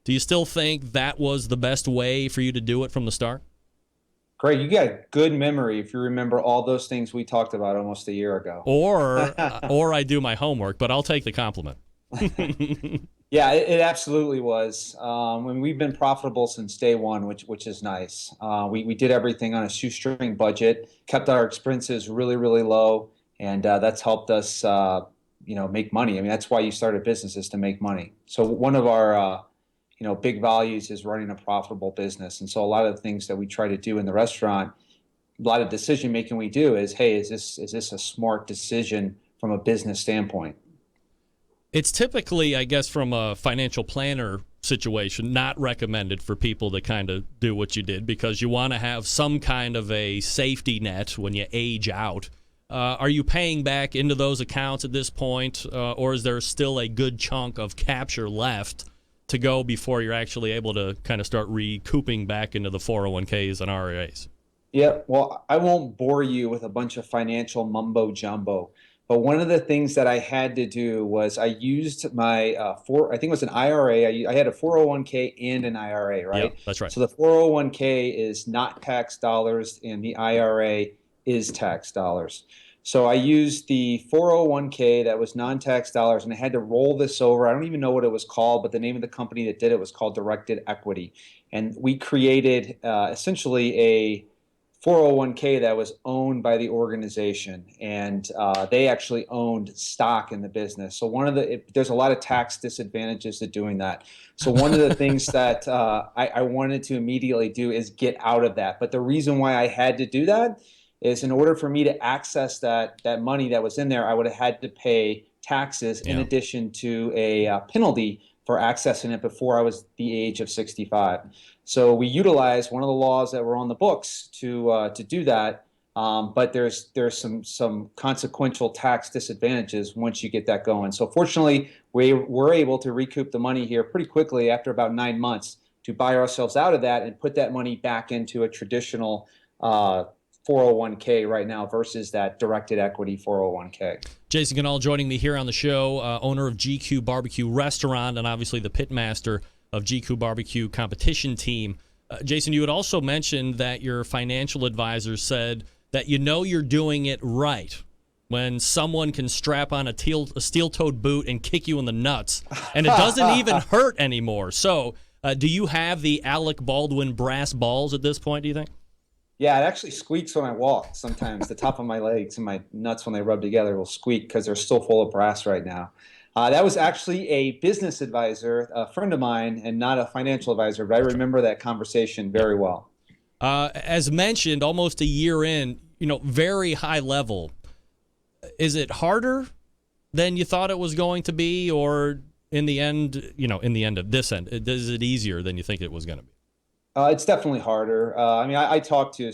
do you still think that was the best way for you to do it from the start? Greg, you got a good memory if you remember all those things we talked about almost a year ago. Or I do my homework, but I'll take the compliment. Yeah, it absolutely was. We've been profitable since day one, which is nice. We did everything on a shoestring budget, kept our expenses really, really low, and that's helped us, make money. I mean, that's why you start a business, is to make money. So one of our big values is running a profitable business. And so a lot of the things that we try to do in the restaurant, a lot of decision making we do is, hey, is this a smart decision from a business standpoint? It's typically, I guess, from a financial planner situation, not recommended for people to kind of do what you did, because you want to have some kind of a safety net when you age out. Are you paying back into those accounts at this point, or is there still a good chunk of capture left to go before you're actually able to kind of start recouping back into the 401ks and RAs? Yeah, well, I won't bore you with a bunch of financial mumbo jumbo, but one of the things that I had to do was I used my I think it was an IRA. I had a 401k and an IRA, right? Yeah, that's right. So the 401k is not tax dollars and the IRA is tax dollars. So I used the 401k that was non-tax dollars, and I had to roll this over. I don't even know what it was called, but the name of the company that did it was called Directed Equity. And we created essentially a 401k that was owned by the organization, and they actually owned stock in the business. So there's a lot of tax disadvantages to doing that. So one of the things that I wanted to immediately do is get out of that. But the reason why I had to do that is, in order for me to access that money that was in there, I would have had to pay taxes in addition to a penalty for accessing it before I was the age of 65. So we utilized one of the laws that were on the books to do that, but there's some consequential tax disadvantages once you get that going. So fortunately, we were able to recoup the money here pretty quickly after about 9 months to buy ourselves out of that and put that money back into a traditional 401k right now versus that directed equity 401k. Jason Ganahl joining me here on the show, owner of GQUE BBQ Restaurant and obviously the pitmaster of GQUE BBQ competition team. Jason, you had also mentioned that your financial advisor said that you're doing it right when someone can strap on a steel-toed boot and kick you in the nuts, and it doesn't even hurt anymore. So do you have the Alec Baldwin brass balls at this point, do you think? Yeah, it actually squeaks when I walk sometimes. The top of my legs and my nuts, when they rub together, will squeak because they're still full of brass right now. That was actually a business advisor, a friend of mine, and not a financial advisor, but I remember that conversation very well. As mentioned, almost a year in, very high level. Is it harder than you thought it was going to be, or in the end, at this end, is it easier than you think it was going to be? It's definitely harder. I talked to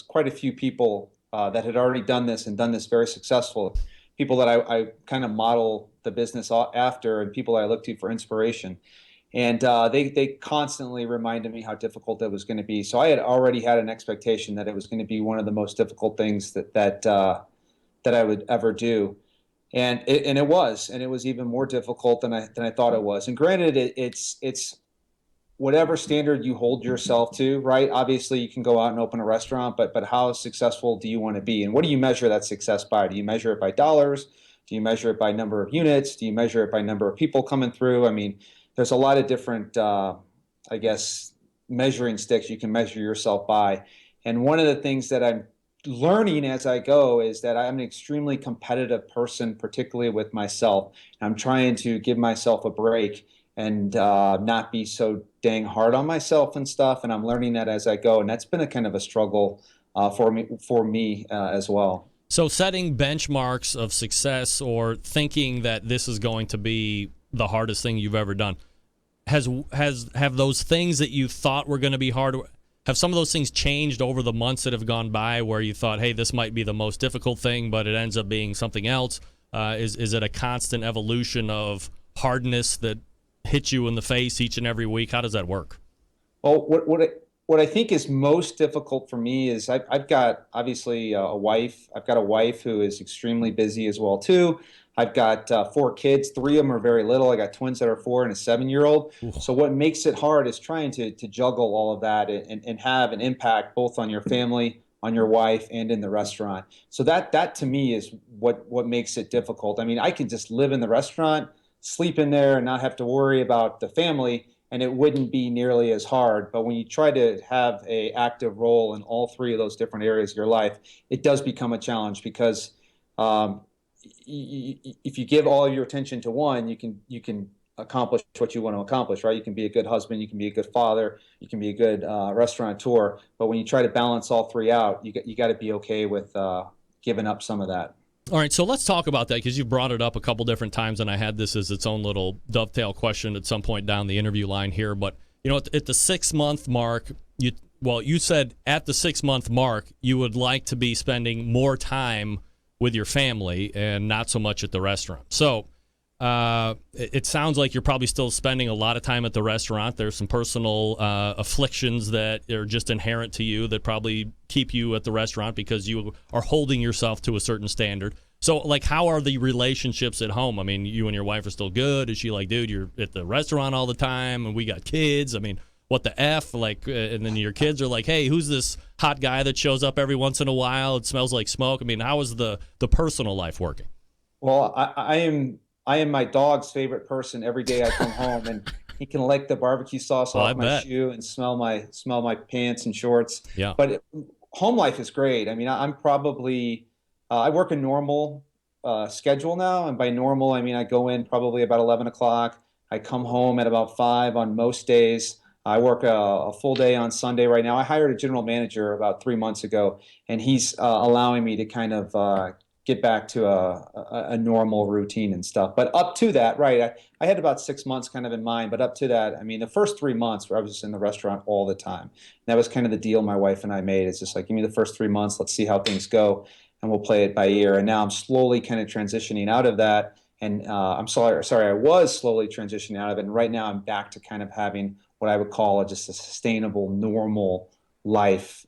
quite a few people that had already done this and done this very successful, people that I kind of model the business after, and people I look to for inspiration. And they constantly reminded me how difficult it was going to be. So I had already had an expectation that it was going to be one of the most difficult things that I would ever do. And it was even more difficult than I thought it was. And granted, it's whatever standard you hold yourself to, right? Obviously, you can go out and open a restaurant, but how successful do you want to be? And what do you measure that success by? Do you measure it by dollars? Do you measure it by number of units? Do you measure it by number of people coming through? I mean, there's a lot of different, measuring sticks you can measure yourself by. And one of the things that I'm learning as I go is that I'm an extremely competitive person, particularly with myself. I'm trying to give myself a break and not be so dang hard on myself and stuff. And I'm learning that as I go. And that's been a kind of a struggle for me as well. So setting benchmarks of success or thinking that this is going to be the hardest thing you've ever done, have those things that you thought were going to be hard, have some of those things changed over the months that have gone by where you thought, hey, this might be the most difficult thing, but it ends up being something else? Is it a constant evolution of hardness that hits you in the face each and every week? How does that work? Well, what I think is most difficult for me is I've got obviously a wife. I've got a wife who is extremely busy as well too. I've got 4 kids. 3 of them are very little. I got twins that are 4 and a 7-year-old. So what makes it hard is trying to juggle all of that and have an impact both on your family, on your wife, and in the restaurant. So that to me is what makes it difficult. I mean, I can just live in the restaurant, sleep in there, and not have to worry about the family, and it wouldn't be nearly as hard. But when you try to have an active role in all 3 of those different areas of your life, it does become a challenge because if you give all of your attention to one, you can accomplish what you want to accomplish, right? You can be a good husband, you can be a good father, you can be a good restaurateur. But when you try to balance all 3 out, you got to be okay with giving up some of that. All right, so let's talk about that because you brought it up a couple different times, and I had this as its own little dovetail question at some point down the interview line here. But at the 6-month mark, you said at the 6-month mark you would like to be spending more time with your family and not so much at the restaurant. So it sounds like you're probably still spending a lot of time at the restaurant. There's some personal afflictions that are just inherent to you that probably keep you at the restaurant because you are holding yourself to a certain standard. So, how are the relationships at home? I mean, you and your wife are still good? Is she like, dude, you're at the restaurant all the time and we got kids? I mean, what the F? And then your kids are like, hey, who's this hot guy that shows up every once in a while? It smells like smoke. I mean, how is the personal life working? Well, I am my dog's favorite person every day I come home, and he can lick the barbecue sauce off my shoe and smell my pants and shorts. Yeah. But home life is great. I mean, I'm probably I work a normal schedule now, and by normal I mean I go in probably about 11 o'clock. I come home at about 5 on most days. I work a full day on Sunday right now. I hired a general manager about 3 months ago, and he's allowing me to kind of get back to a normal routine and stuff. But up to that, right, I had about 6 months kind of in mind, but up to that, I mean, the first 3 months where I was just in the restaurant all the time. And that was kind of the deal my wife and I made. It's just like, give me the first 3 months, let's see how things go, and we'll play it by ear. And now I'm slowly kind of transitioning out of that. And I was slowly transitioning out of it. And right now I'm back to kind of having what I would call just a sustainable, normal life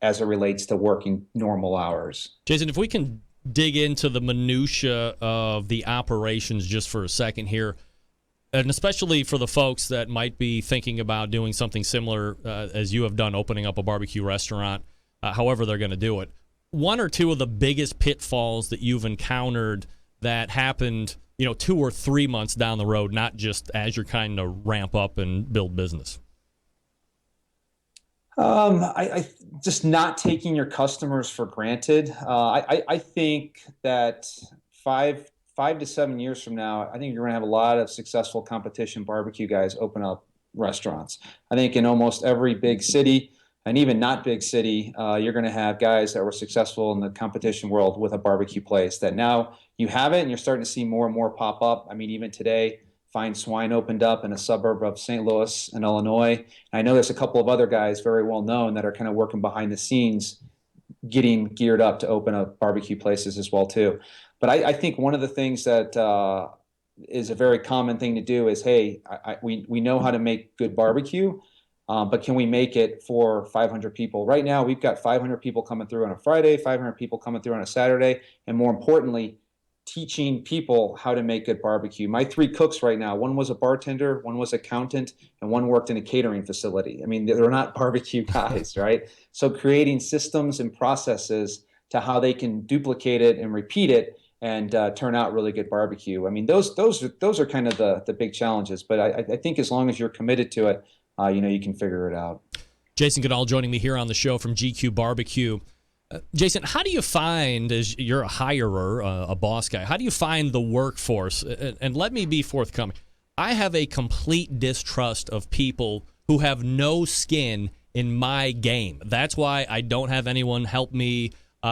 as it relates to working normal hours. Jason, if we can dig into the minutia of the operations just for a second here, and especially for the folks that might be thinking about doing something similar as you have done, opening up a barbecue restaurant, however they're going to do it. 1 or 2 of the biggest pitfalls that you've encountered that happened, 2 or 3 months down the road, not just as you're kind of ramp up and build business? I just not taking your customers for granted. I think that 5 to 7 years from now, I think you're going to have a lot of successful competition barbecue guys open up restaurants. I think in almost every big city, and even not big city, you're going to have guys that were successful in the competition world with a barbecue place that now you have it, and you're starting to see more and more pop up. I mean, even today, Fine Swine opened up in a suburb of St. Louis in Illinois. And I know there's a couple of other guys very well known that are kind of working behind the scenes, getting geared up to open up barbecue places as well too. But I think one of the things that is a very common thing to do is, hey, we know how to make good barbecue, but can we make it for 500 people? Right now, we've got 500 people coming through on a Friday, 500 people coming through on a Saturday, and more importantly, teaching people how to make good barbecue. My 3 cooks right now, one was a bartender, one was an accountant, and one worked in a catering facility. I mean, they're not barbecue guys, right? So creating systems and processes to how they can duplicate it and repeat it and turn out really good barbecue. I mean, those are kind of the big challenges, but I think as long as you're committed to it, you can figure it out. Jason Ganahl joining me here on the show from GQUE BBQ. Jason, how do you find, as you're a hirer, a boss guy, how do you find the workforce? And let me be forthcoming. I have a complete distrust of people who have no skin in my game. That's why I don't have anyone help me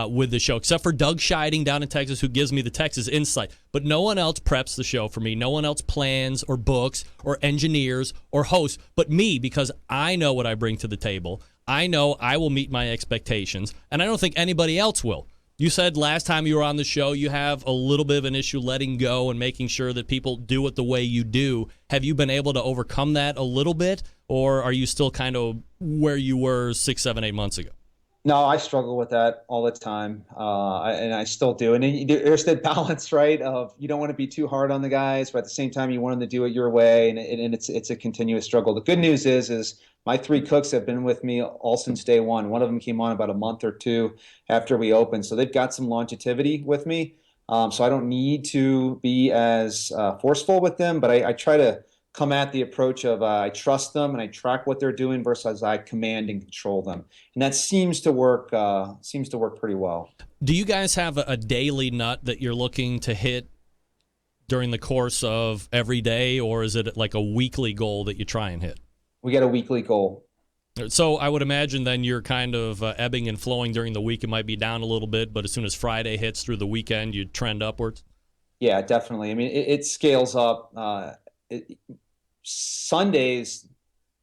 with the show, except for Doug Scheiding down in Texas, who gives me the Texas insight. But no one else preps the show for me. No one else plans or books or engineers or hosts but me, because I know what I bring to the table. I know I will meet my expectations, and I don't think anybody else will. You said last time you were on the show you have a little bit of an issue letting go and making sure that people do it the way you do. Have you been able to overcome that a little bit, or are you still kind of where you were 6, 7, 8 months ago? No, I struggle with that all the time, and I still do. And there's that balance, right, of you don't want to be too hard on the guys, but at the same time you want them to do it your way, and it's a continuous struggle. The good news is my 3 cooks have been with me all since day one. One of them came on about a month or 2 after we opened, so they've got some longevity with me. So I don't need to be as forceful with them, but I try to come at the approach of I trust them and I track what they're doing versus I command and control them, and that seems to work pretty well. Do you guys have a daily nut that you're looking to hit during the course of every day, or is it like a weekly goal that you try and hit? We got a weekly goal. So I would imagine then you're kind of ebbing and flowing during the week. It might be down a little bit, but as soon as Friday hits through the weekend, you trend upwards? Yeah, definitely. I mean, it scales up. Sundays,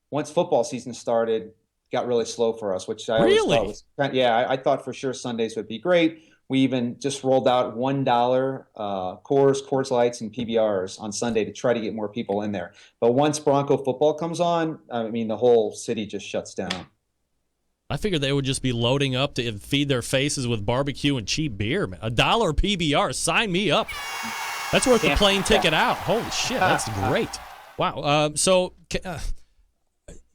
once football season started, got really slow for us, which I always thought was, I thought for sure Sundays would be great. We even just rolled out $1 Coors Lights, and PBRs on Sunday to try to get more people in there. But once Bronco football comes on, I mean, the whole city just shuts down. I figured they would just be loading up to feed their faces with barbecue and cheap beer. Man. $1 PBR, sign me up. That's worth the plane ticket out. Holy shit, that's great. Wow. So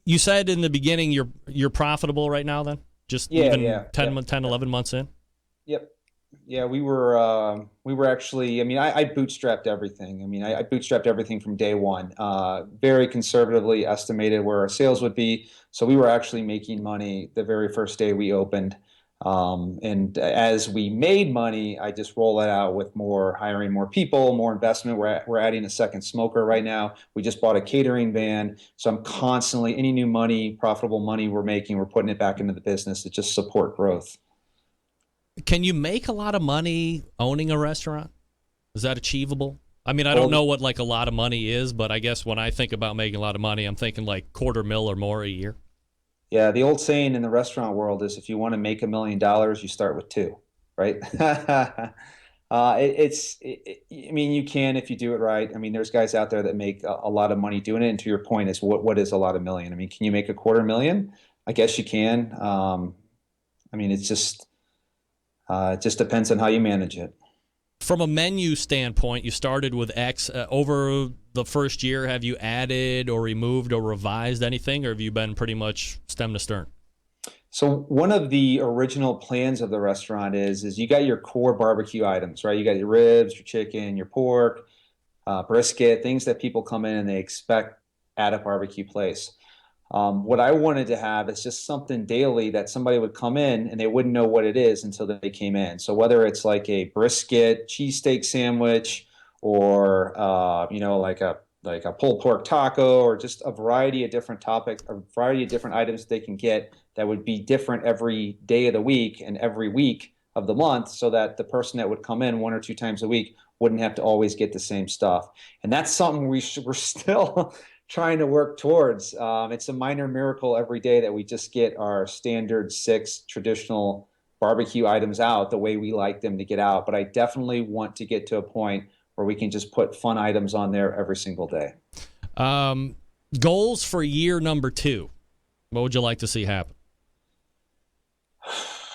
you said in the beginning you're profitable right now then? Just 10, 11 months in? Yep. Yeah, we were actually, I mean, I bootstrapped everything. I mean, I bootstrapped everything from day one, very conservatively estimated where our sales would be. So we were actually making money the very first day we opened. And as we made money, I just roll it out with hiring more people, more investment. We're adding a second smoker right now. We just bought a catering van. So I'm constantly, any new money, profitable money we're making, we're putting it back into the business to just support growth. Can you make a lot of money owning a restaurant? Is that achievable? I mean, I don't know what like a lot of money is, but I guess when I think about making a lot of money, I'm thinking like $250,000 or more a year. Yeah, the old saying in the restaurant world is if you want to make $1 million, you start with 2, right? I mean, you can if you do it right. I mean, there's guys out there that make a lot of money doing it. And to your point is what is a lot of million? I mean, can you make $250,000? I guess you can. I mean, it just depends on how you manage it. From a menu standpoint, you started with X. Over the first year, have you added or removed or revised anything, or have you been pretty much stem to stern? So one of the original plans of the restaurant is you got your core barbecue items, right? You got your ribs, your chicken, your pork, brisket, things that people come in and they expect at a barbecue place. What I wanted to have is just something daily that somebody would come in and they wouldn't know what it is until they came in. So whether it's like a brisket cheesesteak sandwich or like a pulled pork taco or just a variety of different items they can get that would be different every day of the week and every week of the month, so that the person that would come in 1 or 2 times a week wouldn't have to always get the same stuff. And that's something we're still trying to work towards. It's a minor miracle every day that we just get our standard 6 traditional barbecue items out the way we like them to get out. But I definitely want to get to a point where we can just put fun items on there every single day. Goals for year number 2. What would you like to see happen?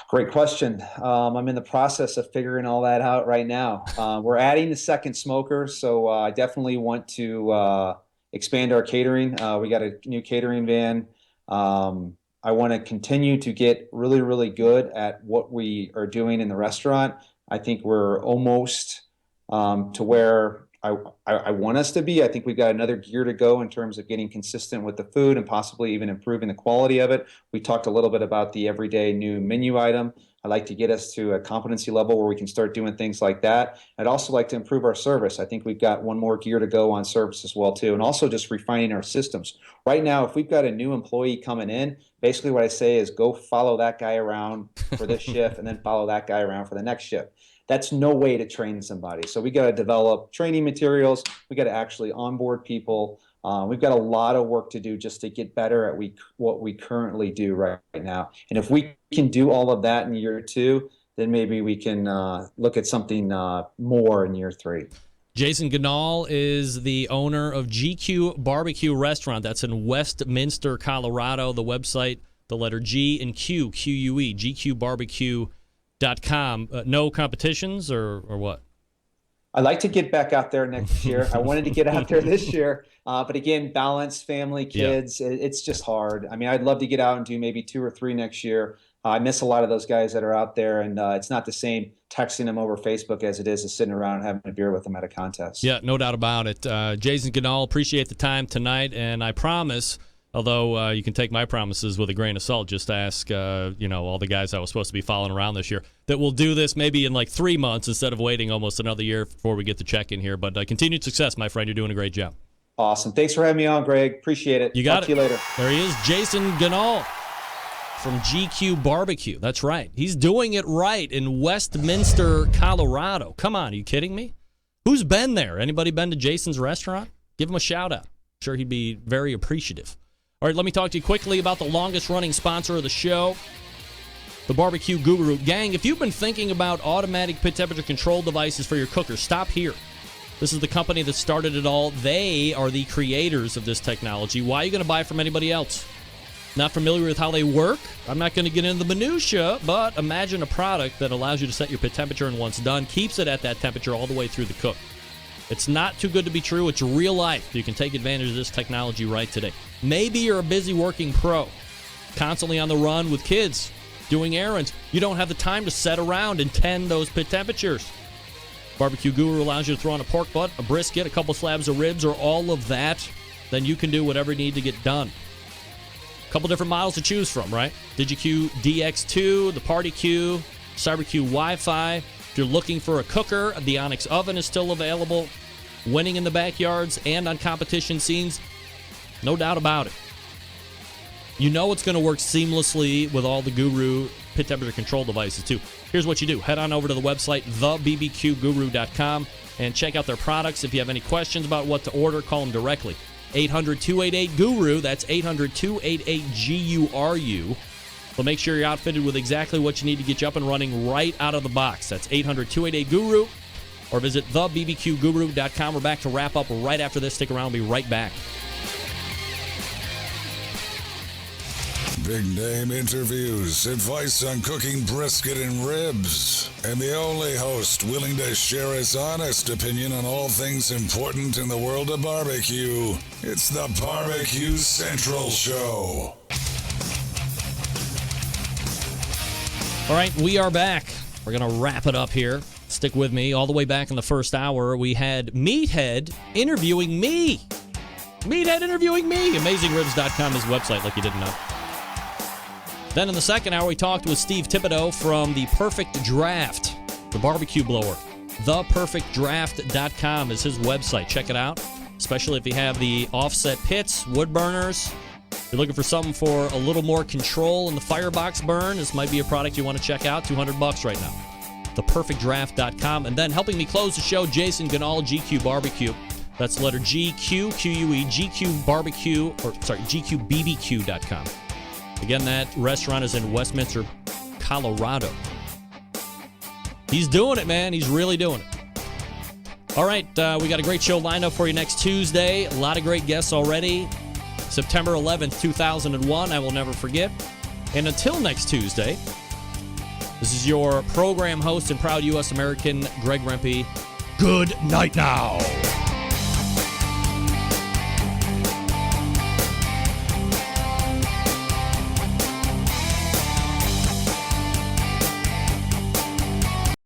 Great question. I'm in the process of figuring all that out right now. We're adding the second smoker, so I definitely want to expand our catering. We got a new catering van. I want to continue to get really, really good at what we are doing in the restaurant. I think we're almost to where I want us to be. I think we've got another gear to go in terms of getting consistent with the food and possibly even improving the quality of it. We talked a little bit about the everyday new menu item. I'd like to get us to a competency level where we can start doing things like that. I'd also like to improve our service. I think we've got one more gear to go on service as well, too, and also just refining our systems. Right now, if we've got a new employee coming in, basically what I say is go follow that guy around for this shift and then follow that guy around for the next shift. That's no way to train somebody. So we got to develop training materials. We got to actually onboard people. We've got a lot of work to do just to get better at what we currently do right now. And if we can do all of that in year 2, then maybe we can look at something more in year 3. Jason Ganahl is the owner of GQUE BBQ Restaurant. That's in Westminster, Colorado. The website, the letter G and Q, Q-U-E, GQBBQ.com. No competitions or what? I'd like to get back out there next year. I wanted to get out there this year. But again, balance, family, kids, it's just hard. I mean, I'd love to get out and do maybe 2 or 3 next year. I miss a lot of those guys that are out there, and it's not the same texting them over Facebook as it is to sitting around and having a beer with them at a contest. Yeah, no doubt about it. Jason Ganahl, appreciate the time tonight, and I promise, although you can take my promises with a grain of salt, just ask all the guys I was supposed to be following around this year, that we'll do this maybe in like 3 months instead of waiting almost another year before we get the check in here. But continued success, my friend. You're doing a great job. Awesome. Thanks for having me on, Greg. Appreciate it. You got Talk it. to you later. There he is, Jason Ganahl from GQUE BBQ. That's right. He's doing it right in Westminster, Colorado. Come on, are you kidding me? Who's been there? Anybody been to Jason's restaurant? Give him a shout out. I'm sure he'd be very appreciative. All right, let me talk to you quickly about the longest-running sponsor of the show, the Barbecue Guru. Gang, if you've been thinking about automatic pit temperature control devices for your cooker, stop here. This is the company that started it all. They are the creators of this technology. Why are you going to buy from anybody else? Not familiar with how they work? I'm not going to get into the minutia, but imagine a product that allows you to set your pit temperature and once done, keeps it at that temperature all the way through the cook. It's not too good to be true. It's real life. You can take advantage of this technology right today. Maybe you're a busy working pro, constantly on the run with kids, doing errands. You don't have the time to sit around and tend those pit temperatures. Barbecue Guru allows you to throw on a pork butt, a brisket, a couple slabs of ribs, or all of that. Then you can do whatever you need to get done. A couple different models to choose from, right? DigiQUE DX2, the Party Q, CyberQUE Wi-Fi. If you're looking for a cooker, the Onyx oven is still available. Winning in the backyards and on competition scenes, no doubt about it. You know it's going to work seamlessly with all the Guru pit temperature control devices, too. Here's what you do. Head on over to the website, thebbqguru.com, and check out their products. If you have any questions about what to order, call them directly. 800-288-GURU. That's 800-288-GURU. They'll make sure you're outfitted with exactly what you need to get you up and running right out of the box. That's 800-288-GURU. Or visit thebbqguru.com. We're back to wrap up right after this. Stick around. We'll be right back. Big name interviews, advice on cooking brisket and ribs, and the only host willing to share his honest opinion on all things important in the world of barbecue. It's the Barbecue Central Show. All right, we are back. We're going to wrap it up here. Stick with me. All the way back in the first hour, we had Meathead interviewing me. Meathead interviewing me. AmazingRibs.com is his website, like you didn't know. Then in the second hour, we talked with Steve Thibodeaux from The Perfect Draft, the barbecue blower. ThePerfectDraft.com is his website. Check it out, especially if you have the offset pits, wood burners, You're looking for something for a little more control in the firebox burn, this might be a product you want to check out. $200 right now. ThePerfectDraft.com. And then helping me close the show, Jason Ganahl, GQ Barbecue. That's the letter GQQUE, GQBBQ.com. Again, that restaurant is in Westminster, Colorado. He's doing it, man. He's really doing it. All right, we got a great show lined up for you next Tuesday. A lot of great guests already. September 11th, 2001, I will never forget. And until next Tuesday, this is your program host and proud U.S. American, Greg Rempe. Good night now.